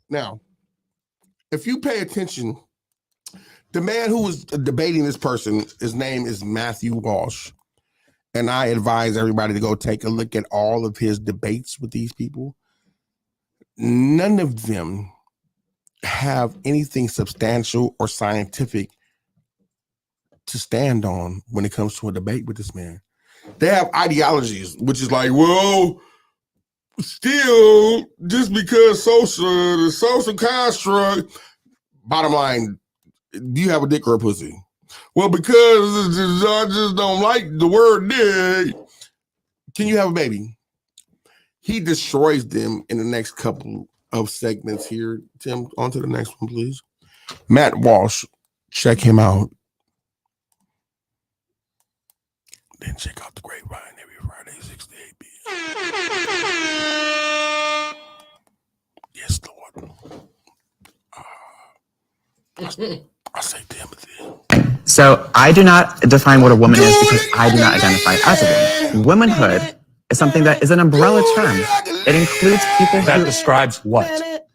Now, if you pay attention, the man who was debating this person, his name is Matthew Walsh. And I advise everybody to go take a look at all of his debates with these people. None of them have anything substantial or scientific to stand on when it comes to a debate with this man. They have ideologies, which is like, well, still, just because the social construct, bottom line, do you have a dick or a pussy? Well, because I just don't like the word dick. Can you have a baby? He destroys them in the next couple of segments here. Tim, on to the next one, please. Matt Walsh, check him out. Then check out the Grape Vine every Friday, 6 to 8 p.m. Yes, Lord. I say Timothy. So I do not define what a woman is because I do not identify as a woman. Womanhood is something that is an umbrella term. It includes people That describes what?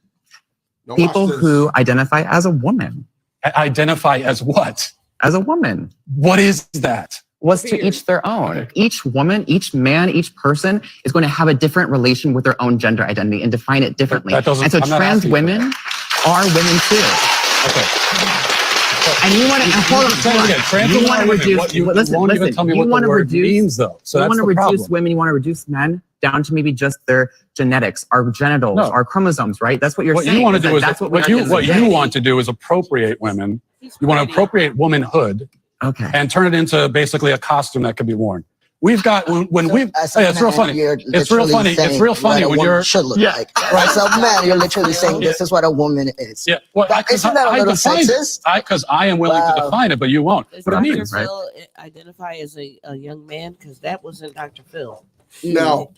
people who identify as a woman. Identify as what? As a woman. What is that? Was to each their own. Each woman, each man, each person is going to have a different relation with their own gender identity and define it differently. That doesn't- And so I'm not trans asking you for women are women too. Okay. And you want to hold on. You want to reduce. Listen. Tell me You what want the to word reduce. means, though. So you that's want to the reduce problem. women. You want to reduce men. down to maybe just their genetics, our genitals, our chromosomes, right? That's what you're saying. You want to do is that's what you want to do is appropriate women. You want to appropriate womanhood, and turn it into basically a costume that can be worn. We've got when we. It's real funny. It's real funny. It's real funny when you're. Should look like. Right. So, man, you're literally saying this is what a woman is. Yeah. Well, isn't that a little sexist? Because I am willing to define it, but you won't. Does But it Dr. means, right? Phil identify as a young man? Because that wasn't Dr. Phil. Now,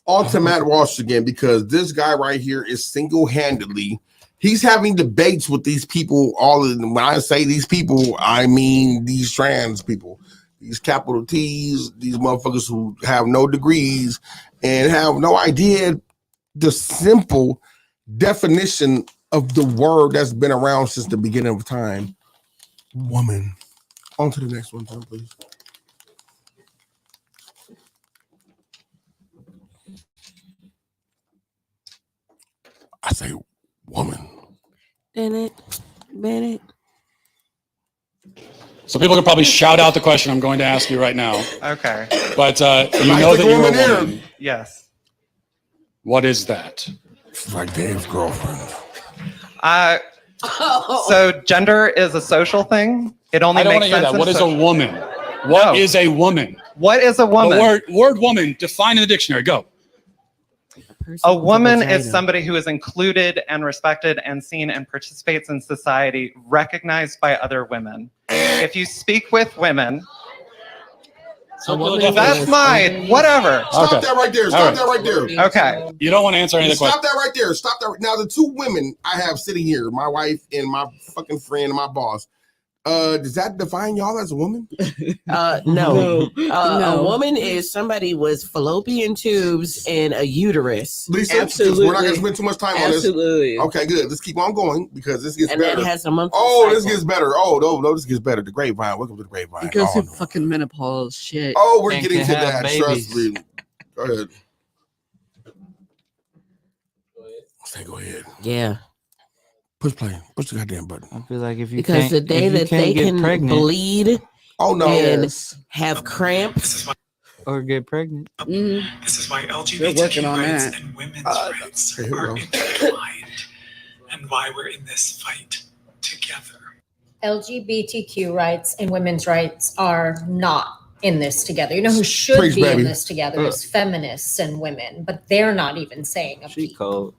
on to Matt Walsh again, because this guy right here is single-handedly, he's having debates with these people. When I say these people, I mean these trans people, these capital T's, these motherfuckers who have no degrees and have no idea the simple definition of the word that's been around since the beginning of time. Woman. On to the next one, please. I say woman. Bennett. So people can probably shout out the question I'm going to ask you right now. Okay. But you know that you're a woman. Yes. What is that? It's like Dave's girlfriend. So gender is a social thing. It only I don't makes want to hear sense. that. What is a woman? What is a woman? What is a woman? The word woman, define in the dictionary. Go. A woman is somebody who is included and respected and seen and participates in society, recognized by other women. If you speak with women, that's mine. Whatever. Stop that right there. Stop that right there. Okay. You don't want to answer any of the Stop questions. that right there. Stop that. Now, the two women I have sitting here, my wife and my fucking friend and my boss, does that define y'all as a woman? No. A woman is somebody with fallopian tubes and a uterus. Lisa, Absolutely. we're not going to spend too much time on this. Absolutely. Okay, good. Let's keep on going because this gets And better. that has a monthly this cycle. gets better. Oh, no, this gets better. The Grape Vine. Welcome to the Grape Vine. You go Oh, through no. fucking menopause shit. Oh, we're And getting can to have that. Trust babies. me. Go ahead. Say, go ahead. Yeah. Push play. Push the goddamn button. I feel like if you Because can't, the day if you that can't they get can pregnant, bleed and Yes. have cramps. or get pregnant. This is why They're LGBT working on rights that. and women's rights are intertwined, and why we're in this fight together. LGBTQ rights and women's rights are not in this together. You know who should Preach, be baby. in this together is feminists and women, but they're not even saying a peep. Cold.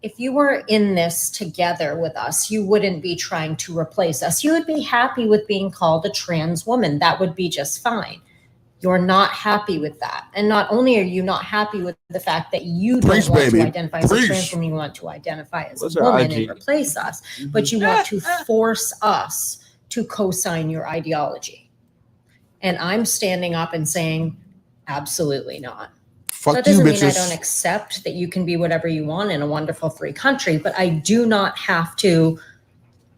If you were in this together with us, you wouldn't be trying to replace us. You would be happy with being called a trans woman. That would be just fine. You're not happy with that. And not only are you not happy with the fact that you don't Preach, want baby. to identify as a Preach. trans woman, you want to identify as What's a our woman IG? and replace us, but you want to force us to co-sign your ideology. And I'm standing up and saying, absolutely not. Fuck That you, doesn't mean I bitches. don't accept that you can be whatever you want in a wonderful free country, but I do not have to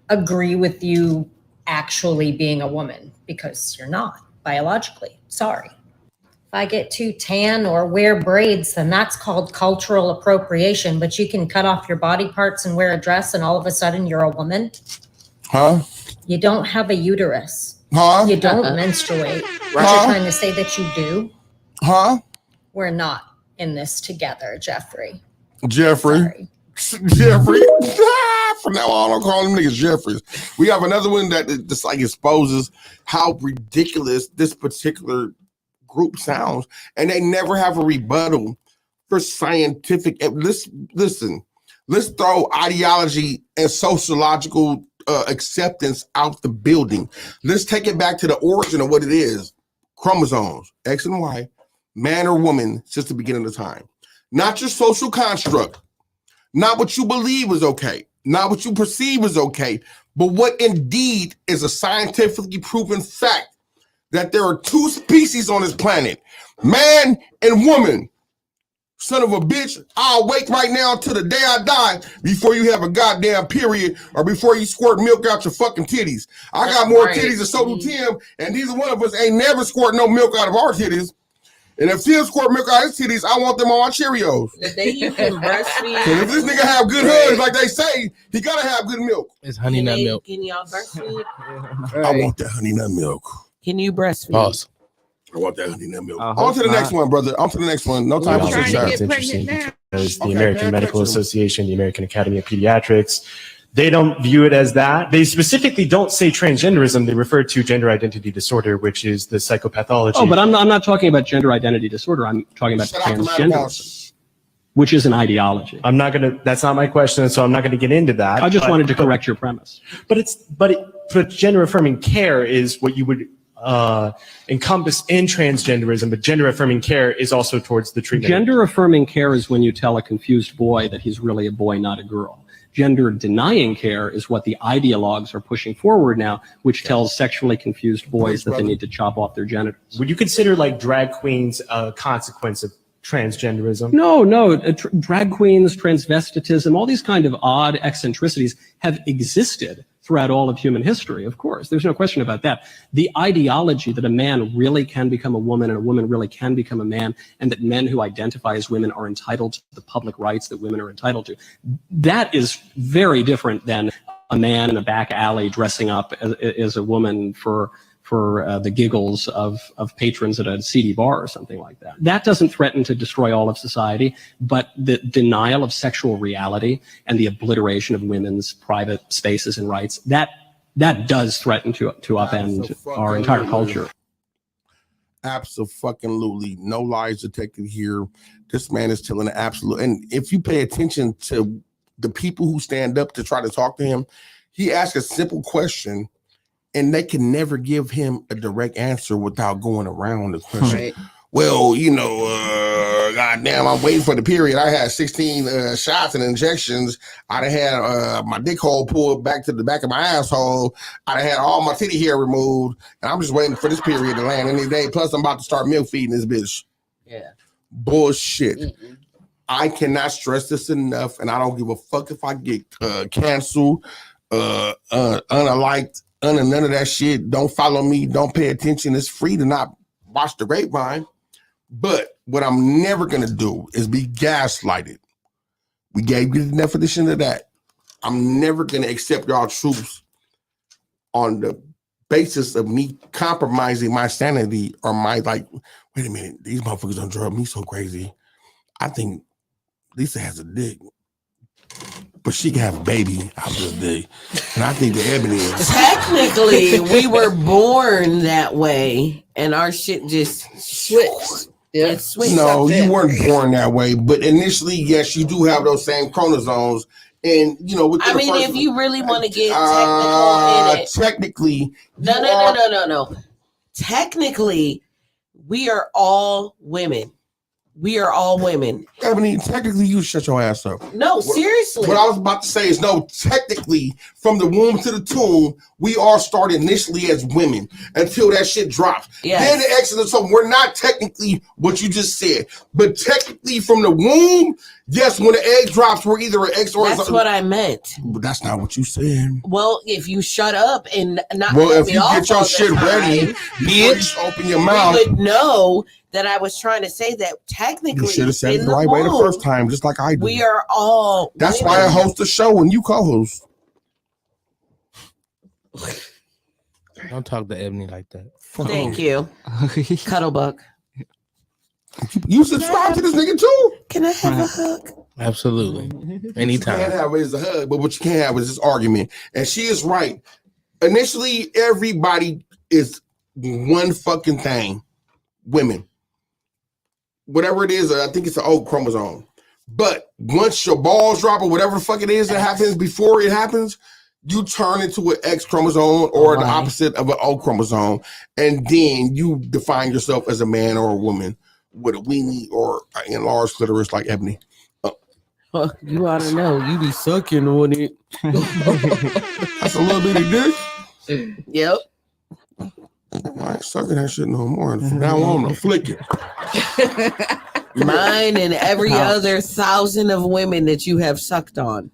agree with you actually being a woman because you're not biologically. Sorry. If I get too tan or wear braids, then that's called cultural appropriation, but you can cut off your body parts and wear a dress and all of a sudden you're a woman. Huh? You don't have a uterus. Huh? You don't menstruate. But Huh? you're trying to say that you do. Huh? We're not in this together, Jeffrey. Jeffrey. Jeffrey. From now on, I'll call them niggas Jeffries. We have another one that just like exposes how ridiculous this particular group sounds, and they never have a rebuttal for scientific. Listen, let's throw ideology and sociological acceptance out the building. Let's take it back to the origin of what it is: chromosomes, X and Y, man or woman, since the beginning of time. Not your social construct, not what you believe is okay, not what you perceive is okay, but what indeed is a scientifically proven fact that there are two species on this planet, man and woman. Son of a bitch, I'll wait right now till the day I die before you have a goddamn period or before you squirt milk out your fucking titties. I got more titties than so do Tim, and neither one of us ain't never squirt no milk out of our titties. And if Tim squirt milk out of his titties, I want them on my Cheerios. The day you can breastfeed. So if this nigga have good hoods, like they say, he gotta have good milk. It's honey nut milk. Can y'all breastfeed? I want that honey nut milk. Can you breastfeed? Pause. I want that honey nut milk. On to the next one, brother. On to the next one. No time for Also, shots. it's interesting because the American Medical Association, the American Academy of Pediatrics, they don't view it as that. They specifically don't say transgenderism. They refer to gender identity disorder, which is the psychopathology. Oh, but I'm not talking about gender identity disorder. I'm talking about transgenderism, which is an ideology. That's not my question, so I'm not going to get into that. I just wanted to correct your premise. But gender affirming care is what you would encompass in transgenderism, but gender affirming care is also towards the treatment. Gender affirming care is when you tell a confused boy that he's really a boy, not a girl. Gender denying care is what the ideologues are pushing forward now, which tells sexually confused boys that they need to chop off their genitals. Would you consider like drag queens a consequence of transgenderism? No. Drag queens, transvestitism, all these kind of odd eccentricities have existed throughout all of human history, of course. There's no question about that. The ideology that a man really can become a woman and a woman really can become a man, and that men who identify as women are entitled to the public rights that women are entitled to, that is very different than a man in a back alley dressing up as a woman for the giggles of patrons at a seedy bar or something like that. That doesn't threaten to destroy all of society, but the denial of sexual reality and the obliteration of women's private spaces and rights, that does threaten to upend our entire culture. Absolutely. No lies detected here. This man is telling the absolute. And if you pay attention to the people who stand up to try to talk to him, he asks a simple question, and they can never give him a direct answer without going around the question. Right. Well, goddamn, I'm waiting for the period. I had 16 shots and injections. I'd have had my dick hole pulled back to the back of my asshole. I'd have had all my titty hair removed. And I'm just waiting for this period to land any day. Plus, I'm about to start milk feeding this bitch. Yeah. Bullshit. Mm-mm. I cannot stress this enough, and I don't give a fuck if I get canceled, unliked, none of that shit. Don't follow me. Don't pay attention. It's free to not watch the Grape Vine. But what I'm never going to do is be gaslighted. We gave you the definition of that. I'm never going to accept y'all truths on the basis of me compromising my sanity or my, wait a minute, these motherfuckers don't drive me so crazy. I think Lisa has a dick, but she can have a baby out of the dick. And I think the Ebony is. Technically, we were born that way, and our shit just switched. Yeah. No, you weren't born that way. But initially, yes, you do have those same chromosomes. And, if you really want to get technical in it. Technically. No. Technically, we are all women. We are all women. Ebony, technically, you shut your ass up. No, seriously. What I was about to say is, no, technically, from the womb to the tomb, we all start initially as women until that shit drops. Yes. Then the Exodus, so we're not technically what you just said. But technically, from the womb, yes, when the egg drops, we're either an X or That's what I meant. But that's not what you said. Well, if you shut up and not if you get your shit ready, bitch, open your mouth. You would know that I was trying to say that technically. You should have said it the right way the first time, just like I did. We are all. That's why I host a show and you co-host. Don't talk to Ebony like that. Thank you, Cuddlebuck. You subscribe to this nigga too. Can I have a hug? Absolutely. What Anytime. you can't have is a hug, but what you can't have is this argument. And she is right. Initially, everybody is one fucking thing. Women. Whatever it is, I think it's an O chromosome. But once your balls drop or whatever the fuck it is that happens before it happens, you turn into an X chromosome or the opposite of an O chromosome. And then you define yourself as a man or a woman with a weenie or an enlarged clitoris like Ebony. You ought to know. You be sucking on it. That's a little bitty dick. Yep. I ain't sucking that shit no more. And from now on, I'm flicking. Mine and every other 1,000 of women that you have sucked on.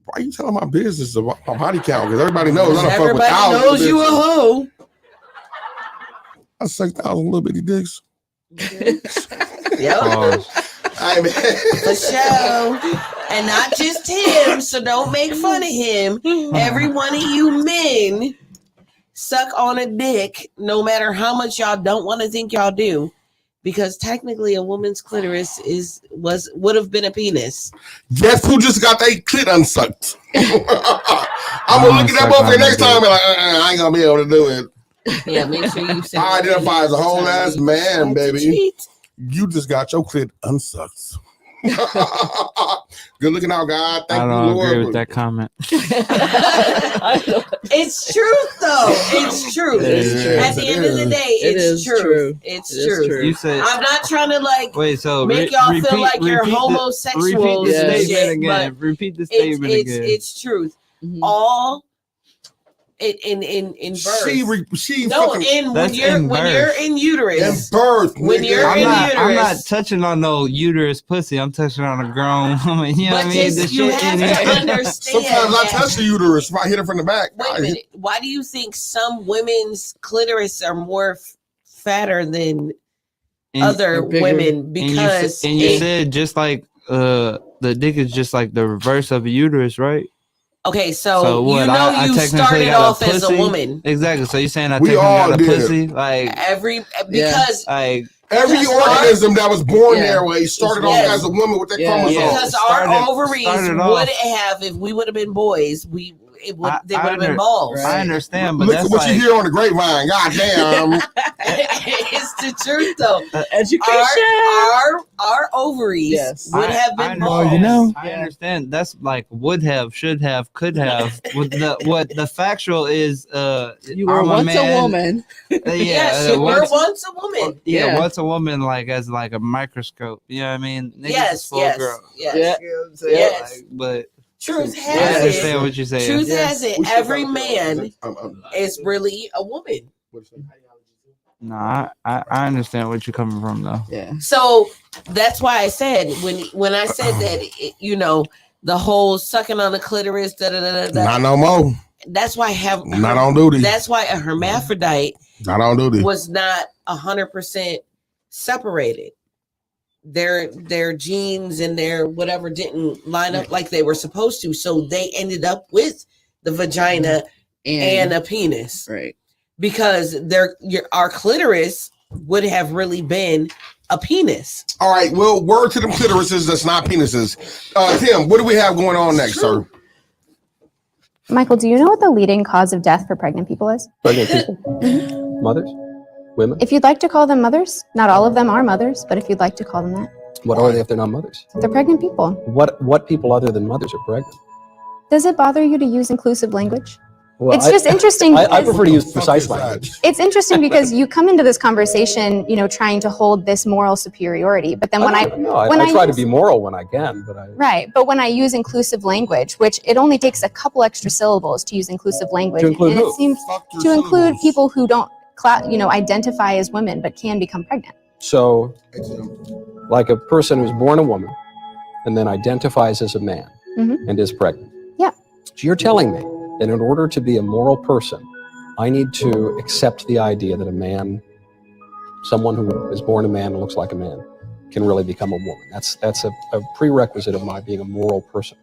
Why are you telling my business about my body count? Because everybody knows I don't fuck with Everybody thousands. knows you a hoe. I sucked 1,000 little bitty dicks. Yep. For sure. And not just him, so don't make fun of him. Every one of you men suck on a dick, no matter how much y'all don't want to think y'all do, because technically a woman's clitoris would have been a penis. Guess who just got their clit unsucked? I'm gonna look at that motherfucker next time and like, I ain't gonna be able to do it. Yeah, make sure you say I identify as a whole ass man, baby. You just got your clit unsucked. Good looking out, God. Thank I you, don't Lord. agree with that comment. It's truth, though. It's true. At the end of the day, it's true. It's true. You said, I'm not trying to wait, so make y'all feel like you're homosexuals. Repeat the and statement shit, again. but Repeat the statement again. It's truth. All in birth. She no, fucking, when you're in uterus. In birth. When you're in uterus. I'm not touching on no uterus pussy. I'm touching on a grown woman. You know what I mean? The you shit have in to it. understand. Sometimes I touch the uterus if I hit it from the back. Wait a minute. Why do you think some women's clitoris are more fatter than other women? Because and you said just like the dick is just like the reverse of a uterus, right? Okay, so what, you know I you technically started got off as a pussy? woman. Exactly. So you're saying I We technically all got a did. pussy? Like because like every because organism that was born Yeah. their way started off Yes. as a woman with their Yeah. chromosomes. Because our ovaries started would off- have, if we would have been boys, they would have been under- balls. I understand, but Look that's at what like you hear on the grapevine. God damn. It's the truth, though. Education. Our ovaries would have been balls. I understand. That's like would have, should have, could have. With what the factual is, You were I'm once man. a woman. Yes, you were once a woman. Yeah, once a woman, like as like a microscope. You know what I mean? Niggas is full girl. Yes. Like, but Truth I has understand it. what you're saying. Truth has it. Every man is really a woman. No, I understand what you're coming from though. Yeah. So that's why I said when I said that the whole sucking on the clitoris, Not no more. That's why Not on duty. That's why a hermaphrodite Not on duty. was not 100% separated. Their genes and their whatever didn't line up like they were supposed to, so they ended up with the vagina and a penis, right? Because our clitoris would have really been a penis. All right. Well, word to them clitorises that's not penises. Tim, what do we have going on next, sir? Michael, do you know what the leading cause of death for pregnant people is? Pregnant people? Mothers? Women? If you'd like to call them mothers, not all of them are mothers, but if you'd like to call them that, What are they if they're not mothers? they're pregnant people. What people other than mothers are pregnant? Does it bother you to use inclusive language? Well, It's just interesting I because- prefer to use precise language. It's interesting because you come into this conversation, trying to hold this moral superiority, but then when I try to use- be moral when I can, but Right, but when I use inclusive language, which it only takes a couple extra syllables to use inclusive language, To include and who? it seems to include people who don't, identify as women but can become pregnant. so like a person who's born a woman and then identifies as a man Mhm. and is pregnant. Yeah. So you're telling me that in order to be a moral person, I need to accept the idea that a man, someone who is born a man and looks like a man, can really become a woman. That's a prerequisite of my being a moral person.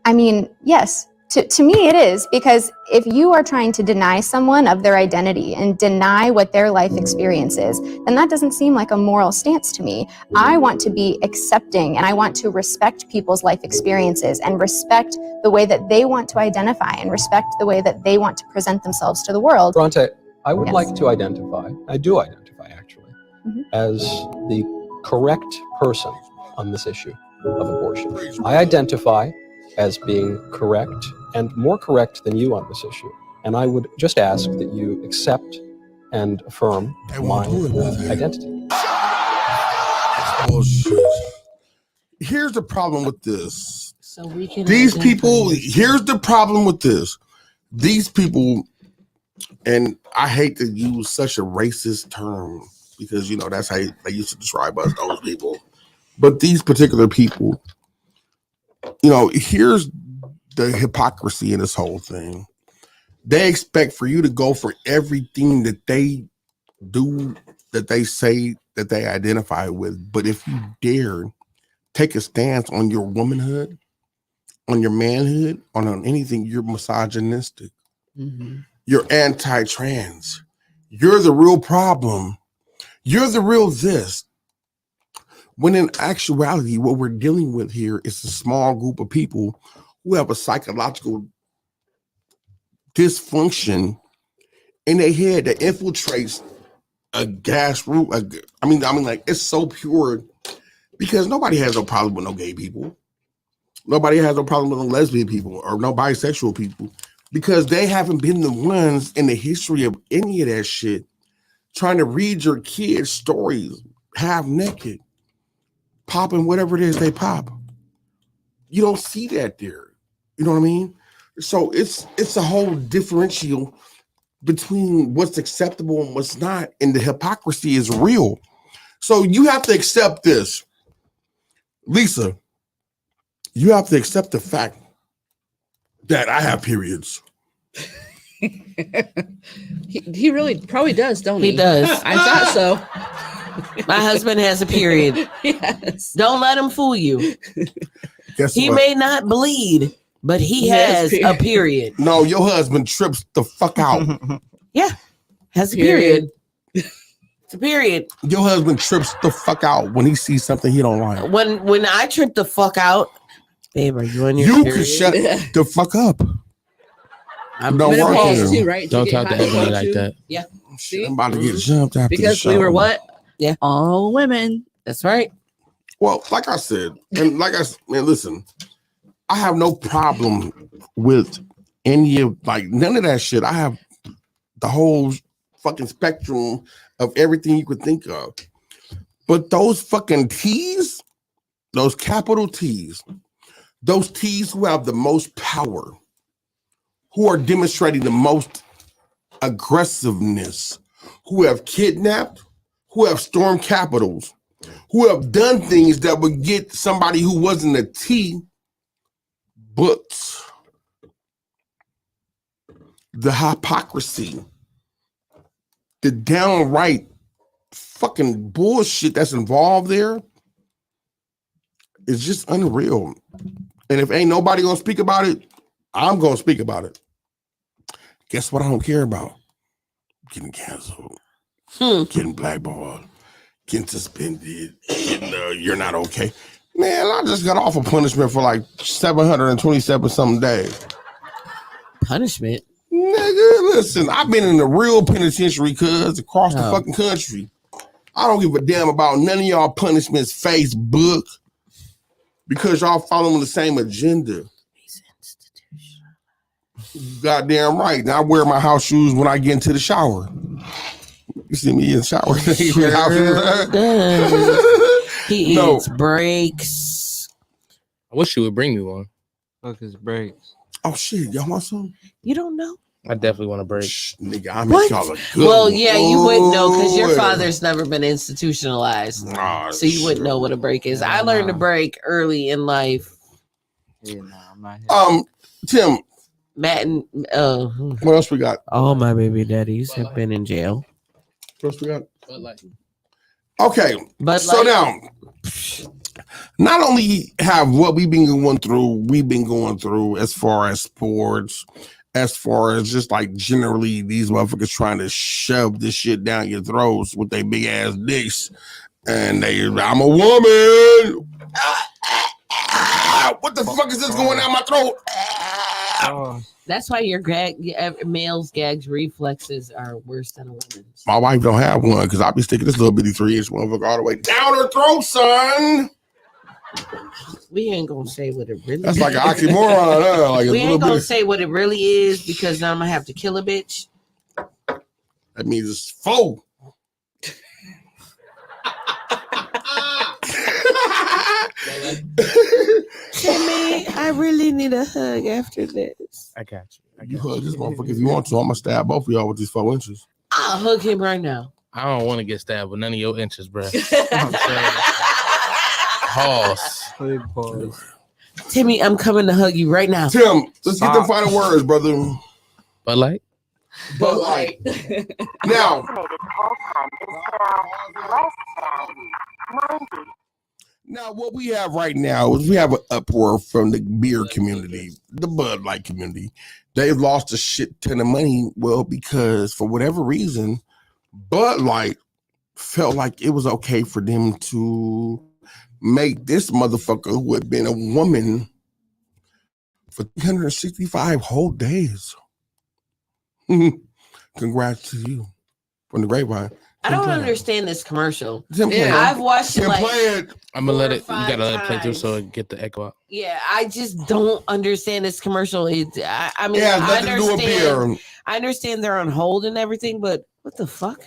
I mean, yes, to me it is, because if you are trying to deny someone of their identity and deny what their life experience is, then that doesn't seem like a moral stance to me. I want to be accepting and I want to respect people's life experiences and respect the way that they want to identify and respect the way that they want to present themselves to the world. Bronte, I would Yes. like to identify, I do identify actually, as the correct person on this issue of abortion. I identify as being correct and more correct than you on this issue. And I would just ask that you accept and affirm my identity. Bullshit. Here's the problem with this. So we can These identify people, as- here's the problem with this. These people, and I hate to use such a racist term because, that's how they used to describe us, those people. But these particular people, here's the hypocrisy in this whole thing. They expect for you to go for everything that they do, that they say that they identify with. But if you dare take a stance on your womanhood, on your manhood, on anything, you're misogynistic. You're anti-trans. You're the real problem. You're the real this. When in actuality, what we're dealing with here is a small group of people who have a psychological dysfunction in their head that infiltrates a gas root. I mean, like, it's so pure because nobody has no problem with no gay people. Nobody has no problem with no lesbian people or no bisexual people because they haven't been the ones in the history of any of that shit trying to read your kids' stories half naked, popping whatever it is they pop. You don't see that there. You know what I mean? So it's a whole differential between what's acceptable and what's not, and the hypocrisy is real. So you have to accept this. Lisa, you have to accept the fact that I have periods. He really probably does, don't he? He does. I thought so. My husband has a period. Yes. Don't let him fool you. Guess He what? may not bleed, but he has a period. No, your husband trips the fuck out. Yeah, has a period. It's a period. Your husband trips the fuck out when he sees something he don't like. When I trip the fuck out, babe, are you on your You period? can shut the fuck up. I'm Don't work menopause here. too, right? Don't talk to Ebony like that. Yeah. Shit, I'm about to get jumped after the Because show. we were what? Yeah. All women. That's right. Well, like I said, and like I man, listen, I have no problem with any of like none of that shit. I have the whole fucking spectrum of everything you could think of. But those fucking T's, those capital T's, those T's who have the most power, who are demonstrating the most aggressiveness, who have kidnapped, who have stormed capitals, who have done things that would get somebody who wasn't a T booked. The hypocrisy, the downright fucking bullshit that's involved there is just unreal. And if ain't nobody gonna speak about it, I'm gonna speak about it. Guess what I don't care about? Getting canceled, getting blackballed, getting suspended, you're not okay. Man, I just got off a punishment for like 727 something days. Punishment? Nigga, listen, I've been in the real penitentiary cuz across the fucking country. I don't give a damn about none of y'all punishments, Facebook, because y'all following the same agenda. Goddamn right. Now I wear my house shoes when I get into the shower. You see me in the shower. He eats breaks. I wish you would bring me one. Fuck his breaks. Oh shit, y'all want some? You don't know? I definitely want a break. Nigga, I make y'all a good Well, one. yeah, you wouldn't know because your Boy. father's never been institutionalized. So you wouldn't know what a break is. I learned to break early in life. Yeah, no, I'm not here. Tim. Matt and what else we got? All my baby daddies have been in jail. What else we got? But like, okay, so now, not only have what we've been going through as far as sports, as far as just like generally these motherfuckers trying to shove this shit down your throats with their big ass dicks, and I'm a woman. What the fuck is this going down my throat? That's why your male's gags reflexes are worse than a woman's. My wife don't have one because I'll be sticking this little bitty 3-inch motherfucker all the way down her throat, son. We ain't gonna say what it really That's is. like an oxymoron, huh? Like a we little ain't gonna bit. say what it really is because now I'm gonna have to kill a bitch. That means it's full. Timmy, I really need a hug after this. I got you. You hug this motherfucker if you want to. I'm gonna stab both of y'all with these 4 inches. I'll hug him right now. I don't want to get stabbed with none of your inches, bro. Pause. Timmy, I'm coming to hug you right now. Tim, let's get the final words, brother. But like, But like, now. Now, what we have right now is we have an uproar from the beer community, the Bud Light community. they've lost a shit ton of money. Well, because for whatever reason, Bud Light felt like it was okay for them to make this motherfucker who had been a woman for 365 whole days. Congrats to you from the Grape Vine. I don't understand this commercial. Yeah. I've watched it like I'm gonna let it. You 4 or gotta let it 5 play through times. so it get the echo out. Yeah, I just don't understand this commercial. I mean, Yeah, I nothing to do with understand. beer. I understand they're on hold and everything, but what the fuck?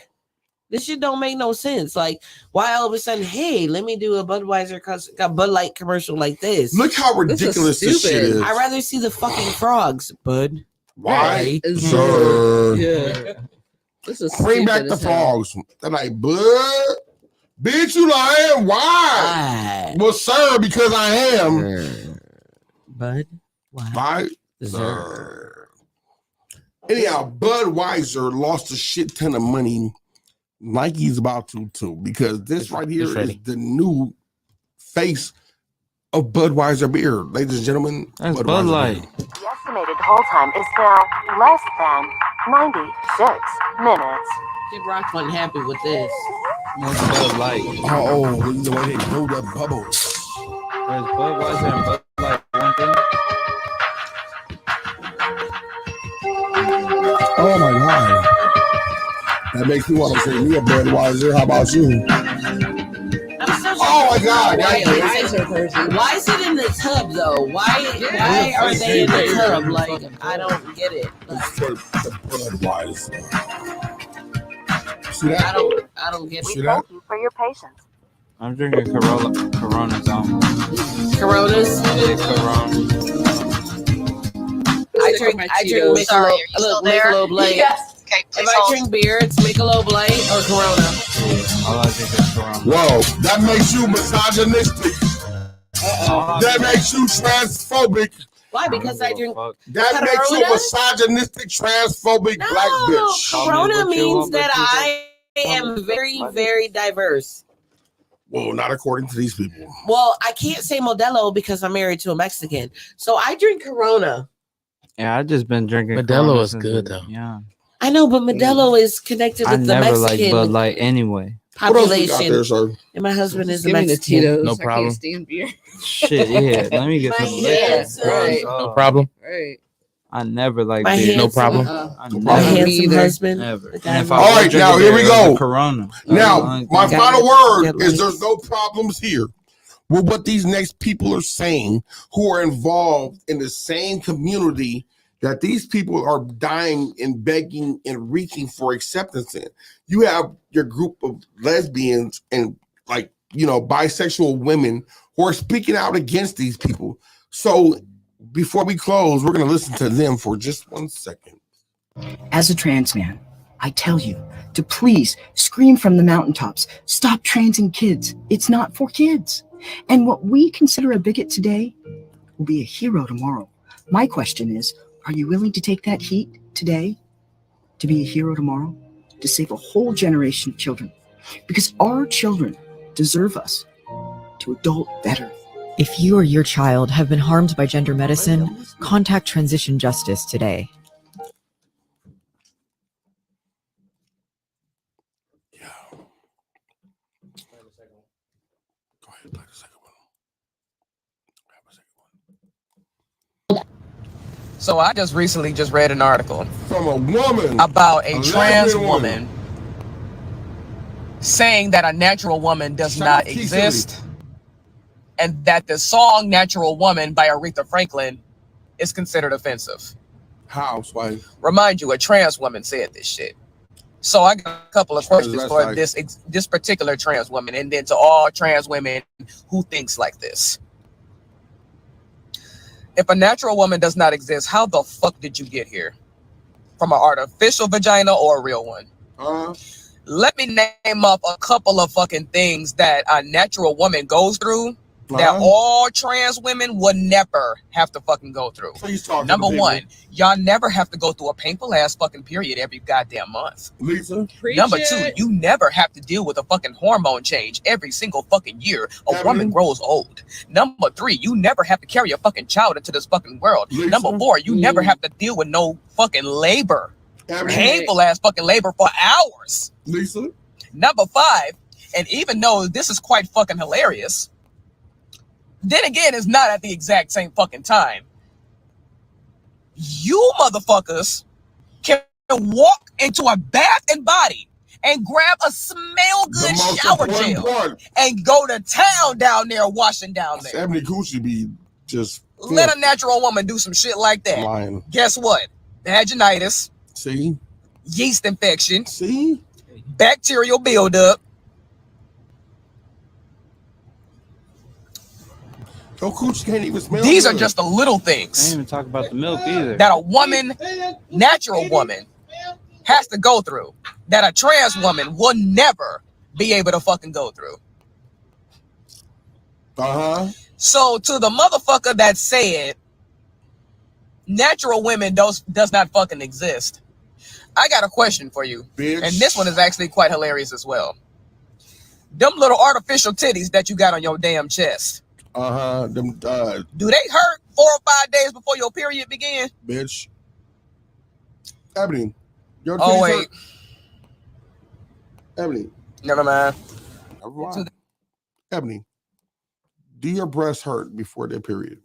This shit don't make no sense. Like, why all of a sudden, hey, let me do a Bud Light commercial like this? Look how ridiculous this shit is. I'd rather see the fucking frogs, Bud. Why? Yeah. This is Bring back stupid the as hell. frogs. They're like, Bud, bitch, you lying. Why? Well, sir, because I am. Bud, why? Sir. Anyhow, Budweiser lost a shit ton of money. Nike's about to too, because this right here is the new face of Budweiser beer. Ladies and gentlemen, That's Budweiser Bud Light. beer. The estimated hold time is now less than 96 minutes. Kid Rock wasn't happy with this. That's Bud Light. Oh, the way they blew that bubble. There's Budweiser and Bud Light. One thing. Oh my god. That makes me want to drink me a Budweiser. How about you? Oh my god. Why is it in the tub though? Why are they in the tub? Like, I don't get it. Budweiser. See that? I don't get See it. that? Thank you for your patience. I'm drinking Coronas on. Coronas? Yeah, Corona. I drink Michelob Light. Yes. Okay, if I drink beer, it's Michelob Light or Corona. All I drink is Corona. Whoa, that makes you misogynistic. That makes you transphobic. Why? Because I drink That makes you a misogynistic, transphobic black bitch. Corona means that I am very, very diverse. Well, not according to these people. Well, I can't say Modelo because I'm married to a Mexican. So I drink Corona. Yeah, I just been drinking. Modelo Corona is since good, the- though. Yeah. I know, but Modelo is connected I with the never liked Mexican Bud Light anyway. population. There, sir? And my husband is a Give me the Mexican. Tito's. No I problem. can't stand beer. Shit, yeah. Let me get some hands, liquor. right. No problem. Right. I never liked My beer. No handsome- problem. I My never. handsome husband. Never. The guy And if who- I All was right, drinking now, here beer, we it was a go. Corona. Now, my Got final it. word Get is there's no problems here with what these next people are saying who are involved in the same community that these people are dying and begging and reaching for acceptance in. You have your group of lesbians and bisexual women who are speaking out against these people. So before we close, we're going to listen to them for just 1 second. As a trans man, I tell you to please scream from the mountaintops. Stop transing kids. It's not for kids. And what we consider a bigot today will be a hero tomorrow. My question is, are you willing to take that heat today to be a hero tomorrow? To save a whole generation of children? Because our children deserve us to adult better. If you or your child have been harmed by gender medicine, contact Transition Justice today. So I just recently read an article from a woman about a trans lesbian woman saying that a natural woman does not exist, and that the song "Natural Woman" by Aretha Franklin is considered offensive. How, Sway? Remind you, a trans woman said this shit. So I got a couple of questions That's for like- this particular trans woman, and then to all trans women who thinks like this. If a natural woman does not exist, how the fuck did you get here? From an artificial vagina or a real one? Let me name up a couple of fucking things that a natural woman goes through that all trans women would never have to fucking go through. Number one, y'all never have to go through a painful ass fucking period every goddamn month. Lisa. Number two, you never have to deal with a fucking hormone change every single fucking year a woman grows old. Number three, you never have to carry a fucking child into this fucking world. Lisa. Number four, you never have to deal with no fucking labor. Painful ass fucking labor for hours. Lisa. Number five, and even though this is quite fucking hilarious, then again, it's not at the exact same fucking time. You motherfuckers can walk into a Bath and Body and grab a smell good shower gel and go to town down there washing down there. 70 coochie be just let a natural woman do some shit like that. Lying. Guess what? Vaginitis. See? Yeast infection. See? Bacterial buildup. Your coochie can't even smell. These good. are just the little I things didn't even talk about the milk either. that a woman, natural woman, has to go through that a trans woman will never be able to fucking go through. So to the motherfucker that said natural women does not fucking exist, I got a question for you. Bitch. And this one is actually quite hilarious as well. Them little artificial titties that you got on your damn chest. Them Do they hurt 4 or 5 days before your period begin? bitch. Ebony. Your Oh titties wait, hurt? Ebony. never mind. Never mind. Ebony. Do your breasts hurt before their period?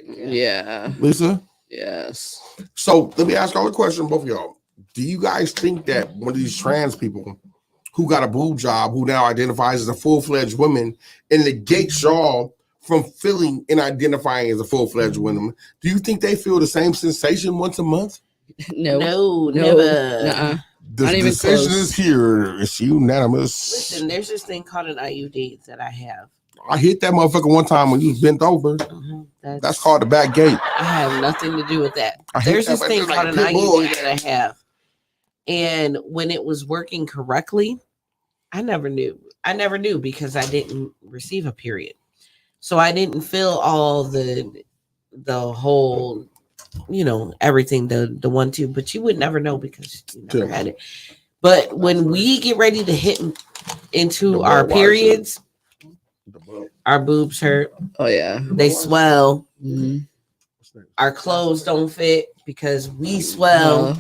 Yeah. Lisa? Yes. So let me ask y'all a question, both of y'all. Do you guys think that one of these trans people who got a boob job, who now identifies as a full-fledged woman, and negates y'all from feeling and identifying as a full-fledged woman, do you think they feel the same sensation once a month? No. never. Nuh-uh. The Not even decision close. is here. It's unanimous. Listen, there's this thing called an IUD that I have. I hit that motherfucker one time when you was bent over. That's called the back gate. I have nothing to do with that. I hate There's that, this but thing it's like called an a pit bull. IUD that I have. And when it was working correctly, I never knew. I never knew because I didn't receive a period. So I didn't feel all the whole, everything, the 1-2, but you would never know because you never had it. But when we get ready to hit into our periods, our boobs hurt. Oh yeah. They swell. Mm-hmm. Our clothes don't fit because we swell.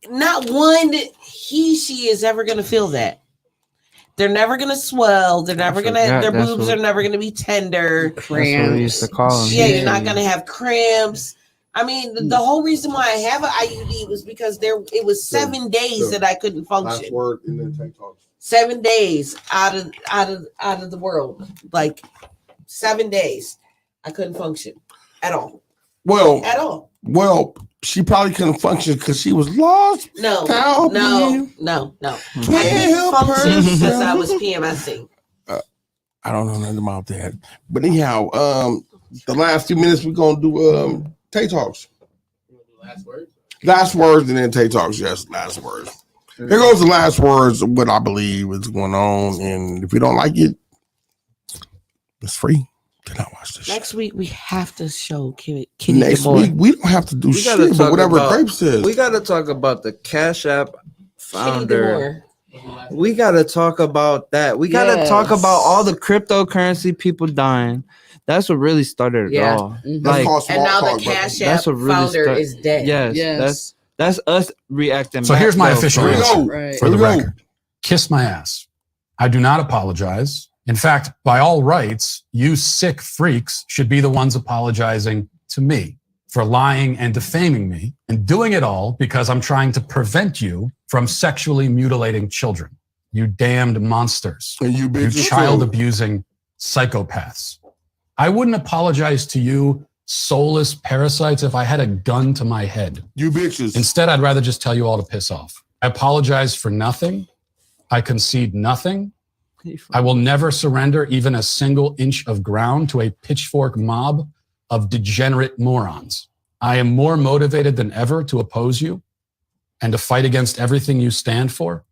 Not one she is ever gonna feel that. They're never gonna swell. They're never gonna. Their boobs are never gonna be tender. That's what we used to call them. Yeah, you're not gonna have cramps. I mean, the whole reason why I have an IUD was because it was 7 days that I couldn't function. Last word in the TikTok. 7 days out of the world, like 7 days, I couldn't function at all. Well, At all. Well, she probably couldn't function because she was lost. No. Help me. I couldn't function because I was PMSing. I don't know nothing about that. But anyhow, the last few minutes we're gonna do Tay Talks. Last words and then Tay Talks. Yes, last words. Here goes the last words of what I believe is going on, and if you don't like it, it's free. Do not watch this. Next week we have to show Kitty. Next week we don't have to do shit, but whatever Grape says. We got to talk about the Cash App founder. We got to talk about that. We got to talk about all the cryptocurrency people dying. That's what really started it all. Mm-hmm. Like, and now the Cash App founder is dead. Yes. That's us reacting. So back here's my though. official answer for the record. Kiss my ass. I do not apologize. In fact, by all rights, you sick freaks should be the ones apologizing to me for lying and defaming me, and doing it all because I'm trying to prevent you from sexually mutilating children. You damned monsters. And you child abusing psychopaths. I wouldn't apologize to you soulless parasites if I had a gun to my head. You bitches. Instead, I'd rather just tell you all to piss off. I apologize for nothing. I concede nothing. I will never surrender even a single inch of ground to a pitchfork mob of degenerate morons. I am more motivated than ever to oppose you and to fight against everything you stand for.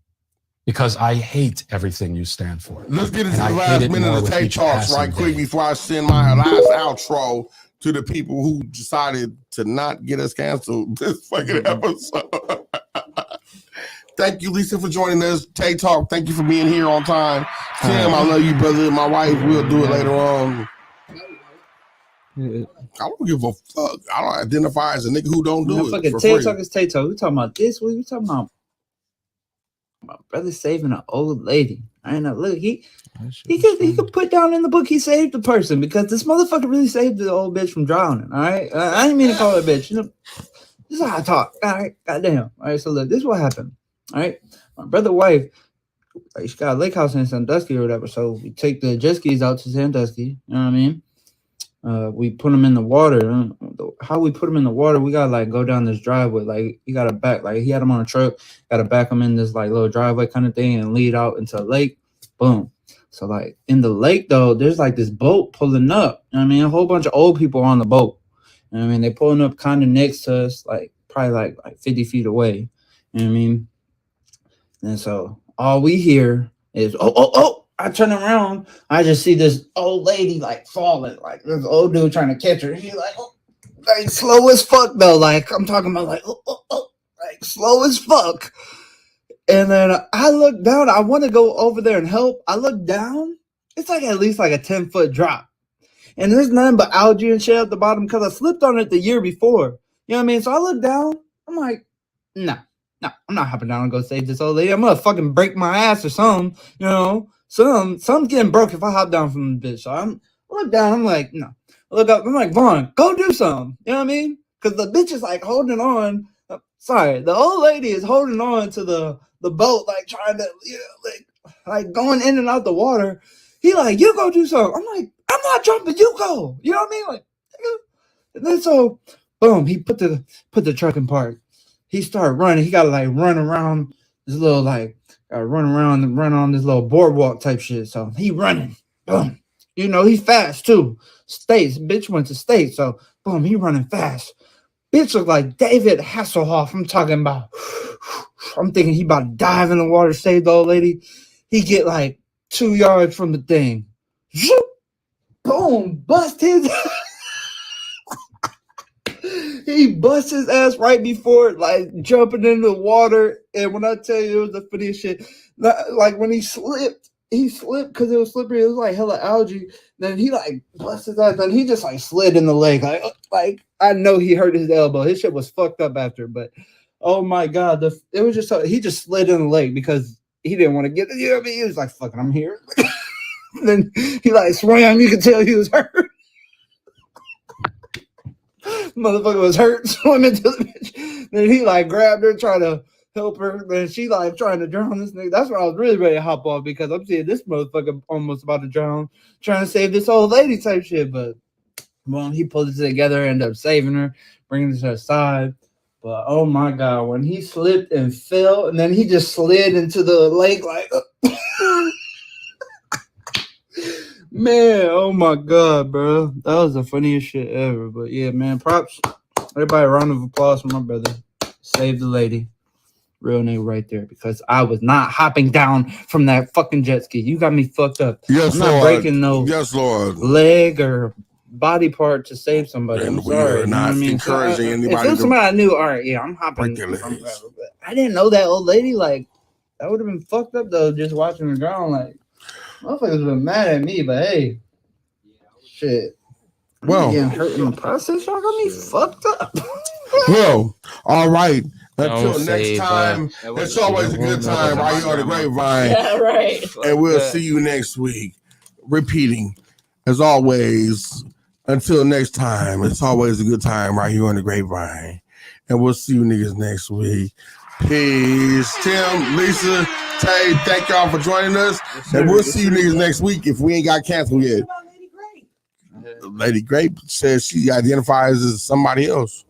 because I hate everything you stand for. Let's get into And the I hate last it minute more of with Tay each Talks passing right quick day. before I send my last outro to the people who decided to not get us canceled this fucking episode. Thank you, Lisa, for joining us. Tay Talk, thank you for being here on time. Tim, I love you, brother. My wife, we'll do it later on. I don't give a fuck. I don't identify as a nigga who don't do it Fucking for Tay free. Talk is Tay Talk. We talking about this week. We talking about my brother saving an old lady. I know. Look, he could put down in the book he saved the person because this motherfucker really saved the old bitch from drowning. All right, I didn't mean to call her a bitch. You know, this is how I talk. All right, goddamn. All right, so look, this is what happened. All right, my brother's wife, like, she got a lake house in Sandusky or whatever. So we take the jet skis out to Sandusky. You know what I mean? We put them in the water. How we put them in the water, we gotta like go down this driveway. Like you gotta back, like he had them on a truck, gotta back them in this like little driveway kind of thing and lead out into a lake. Boom. So like in the lake though, there's like this boat pulling up. You know what I mean? A whole bunch of old people on the boat. You know what I mean? They're pulling up kind of next to us, like probably like 50 feet away. You know what I mean? And so all we hear is oh. I turn around, I just see this old lady like falling, like this old dude trying to catch her. She's like, like slow as fuck though. Like I'm talking about like like slow as fuck. And then I look down. I want to go over there and help. I look down. It's like at least like a 10-foot drop, and there's nothing but algae and shit at the bottom because I slipped on it the year before. You know what I mean? So I look down. I'm like, no, I'm not hopping down and go save this old lady. I'm gonna fucking break my ass or something. You know. Something's getting broke if I hop down from the bitch. So I look down, I'm like, no. I look up, I'm like, Vaughn, go do something. You know what I mean? Because the bitch is like holding on. The old lady is holding on to the boat, like trying to, you know, like going in and out the water. He like, you go do something. I'm like, I'm not jumping, you go. You know what I mean? Like, and then so, boom, he put the truck in park. He started running. He got to like run around this little like, run around and run on this little boardwalk type shit. So he running. Boom. You know, he fast too. States. Bitch went to States. So boom, he running fast. Bitch look like David Hasselhoff. I'm talking about. I'm thinking he about to dive in the water, save the old lady. He get like 2 yards from the thing. Zoop, boom, bust his. He bust his ass right before like jumping into the water. And when I tell you it was the funniest shit, like when he slipped because it was slippery. It was like hella algae. Then he like bust his ass. Then he just like slid in the lake. Like I know he hurt his elbow. His shit was fucked up after. But oh my god, it was just so he just slid in the lake because he didn't want to get. You know what I mean? He was like, "Fucking, I'm here." Then he like swam. You could tell he was hurt. Motherfucker was hurt swimming to the bitch. Then he like grabbed her, trying to help her. Then she like trying to drown this nigga. That's why I was really ready to hop off because I'm seeing this motherfucker almost about to drown, trying to save this old lady type shit. But well, he pulled it together, ended up saving her, bringing her to her side. But oh my god, when he slipped and fell, and then he just slid into the lake like. Man, oh my god, bro. That was the funniest shit ever. But yeah, man, props. Everybody, a round of applause for my brother. Saved the lady. Real nigga right there. Because I was not hopping down from that fucking jet ski. You got me fucked up. Yes, I'm not Lord. breaking no leg or body part to save somebody. I'm And we sorry. are You know not what I mean? encouraging If anybody it was to somebody I knew, all right, yeah, I'm hopping. break their legs. But I didn't know that old lady. Like, that would have been fucked up, though, just watching her drown. Like, motherfuckers would have been mad at me, but hey. Shit. Well, getting hurt in the process. Y'all got me fucked up. Well, all right. Until Don't next say, time, it's always a good time right here on the Grapevine. Yeah, right. And we'll see you next week. Repeating, as always, until next time, it's always a good time right here on the Grapevine. And we'll see you niggas next week. Peace. Tim, Lisa, Tay, thank y'all for joining us. And we'll see you niggas next week if we ain't got canceled yet. Lady Grape says she identifies as somebody else.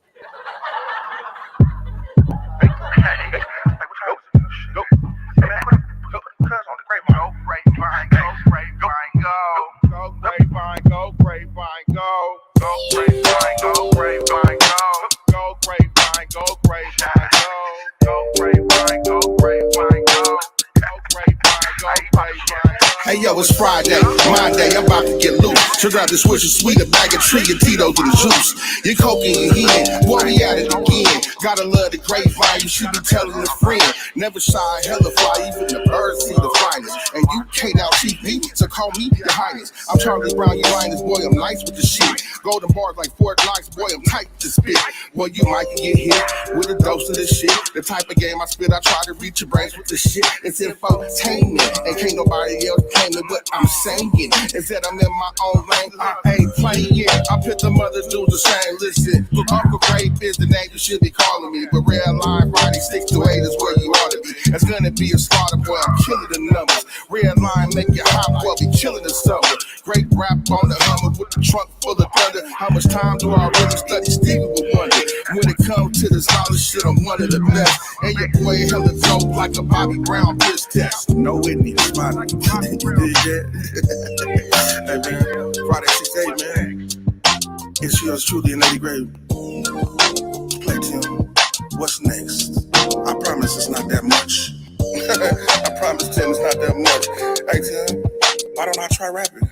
Now it's Friday, my day, I'm about to get loose. So grab the switch of sweet, a bag of tree, and Tito's and the juice. You're coking your head, boy, we at it again. Gotta love the Grape Vine, you should be telling a friend. Never shy, hella fly, even the birds see the finest. And you can't out-cheat me, so call me your highness. I'm Charlie Brown, you liners, boy, I'm nice with the shit. Golden bars like Fort Knox, boy, I'm tight to spit. Boy, you might get hit with a dose of this shit. The type of game I spit, I try to reach your brains with the shit. It's infotainment, and can't nobody else claim it. What I'm saying is that I'm in my own lane. I ain't playing. I put the mothers do the same. Listen, look, Uncle Grape is the name you should be calling me. But Red Line Friday 6 to 8 is where you ought to be. It's gonna be a slaughter, boy. I'm killing the numbers. Red Line make it hot, boy. Be killing the summer. Great rap on the Hummer with the trunk full of thunder. How much time do I really study? Stevie would wonder. When it comes to this knowledge shit, I'm one of the best. And your boy hella dope like a Bobby Brown piss test. No Whitney, spot. Hey man, Friday 6-8, man. It's yours truly, a Lady Grape. Play Tim. What's next? I promise it's not that much. I promise Tim it's not that much. Hey Tim, why don't I try rapping?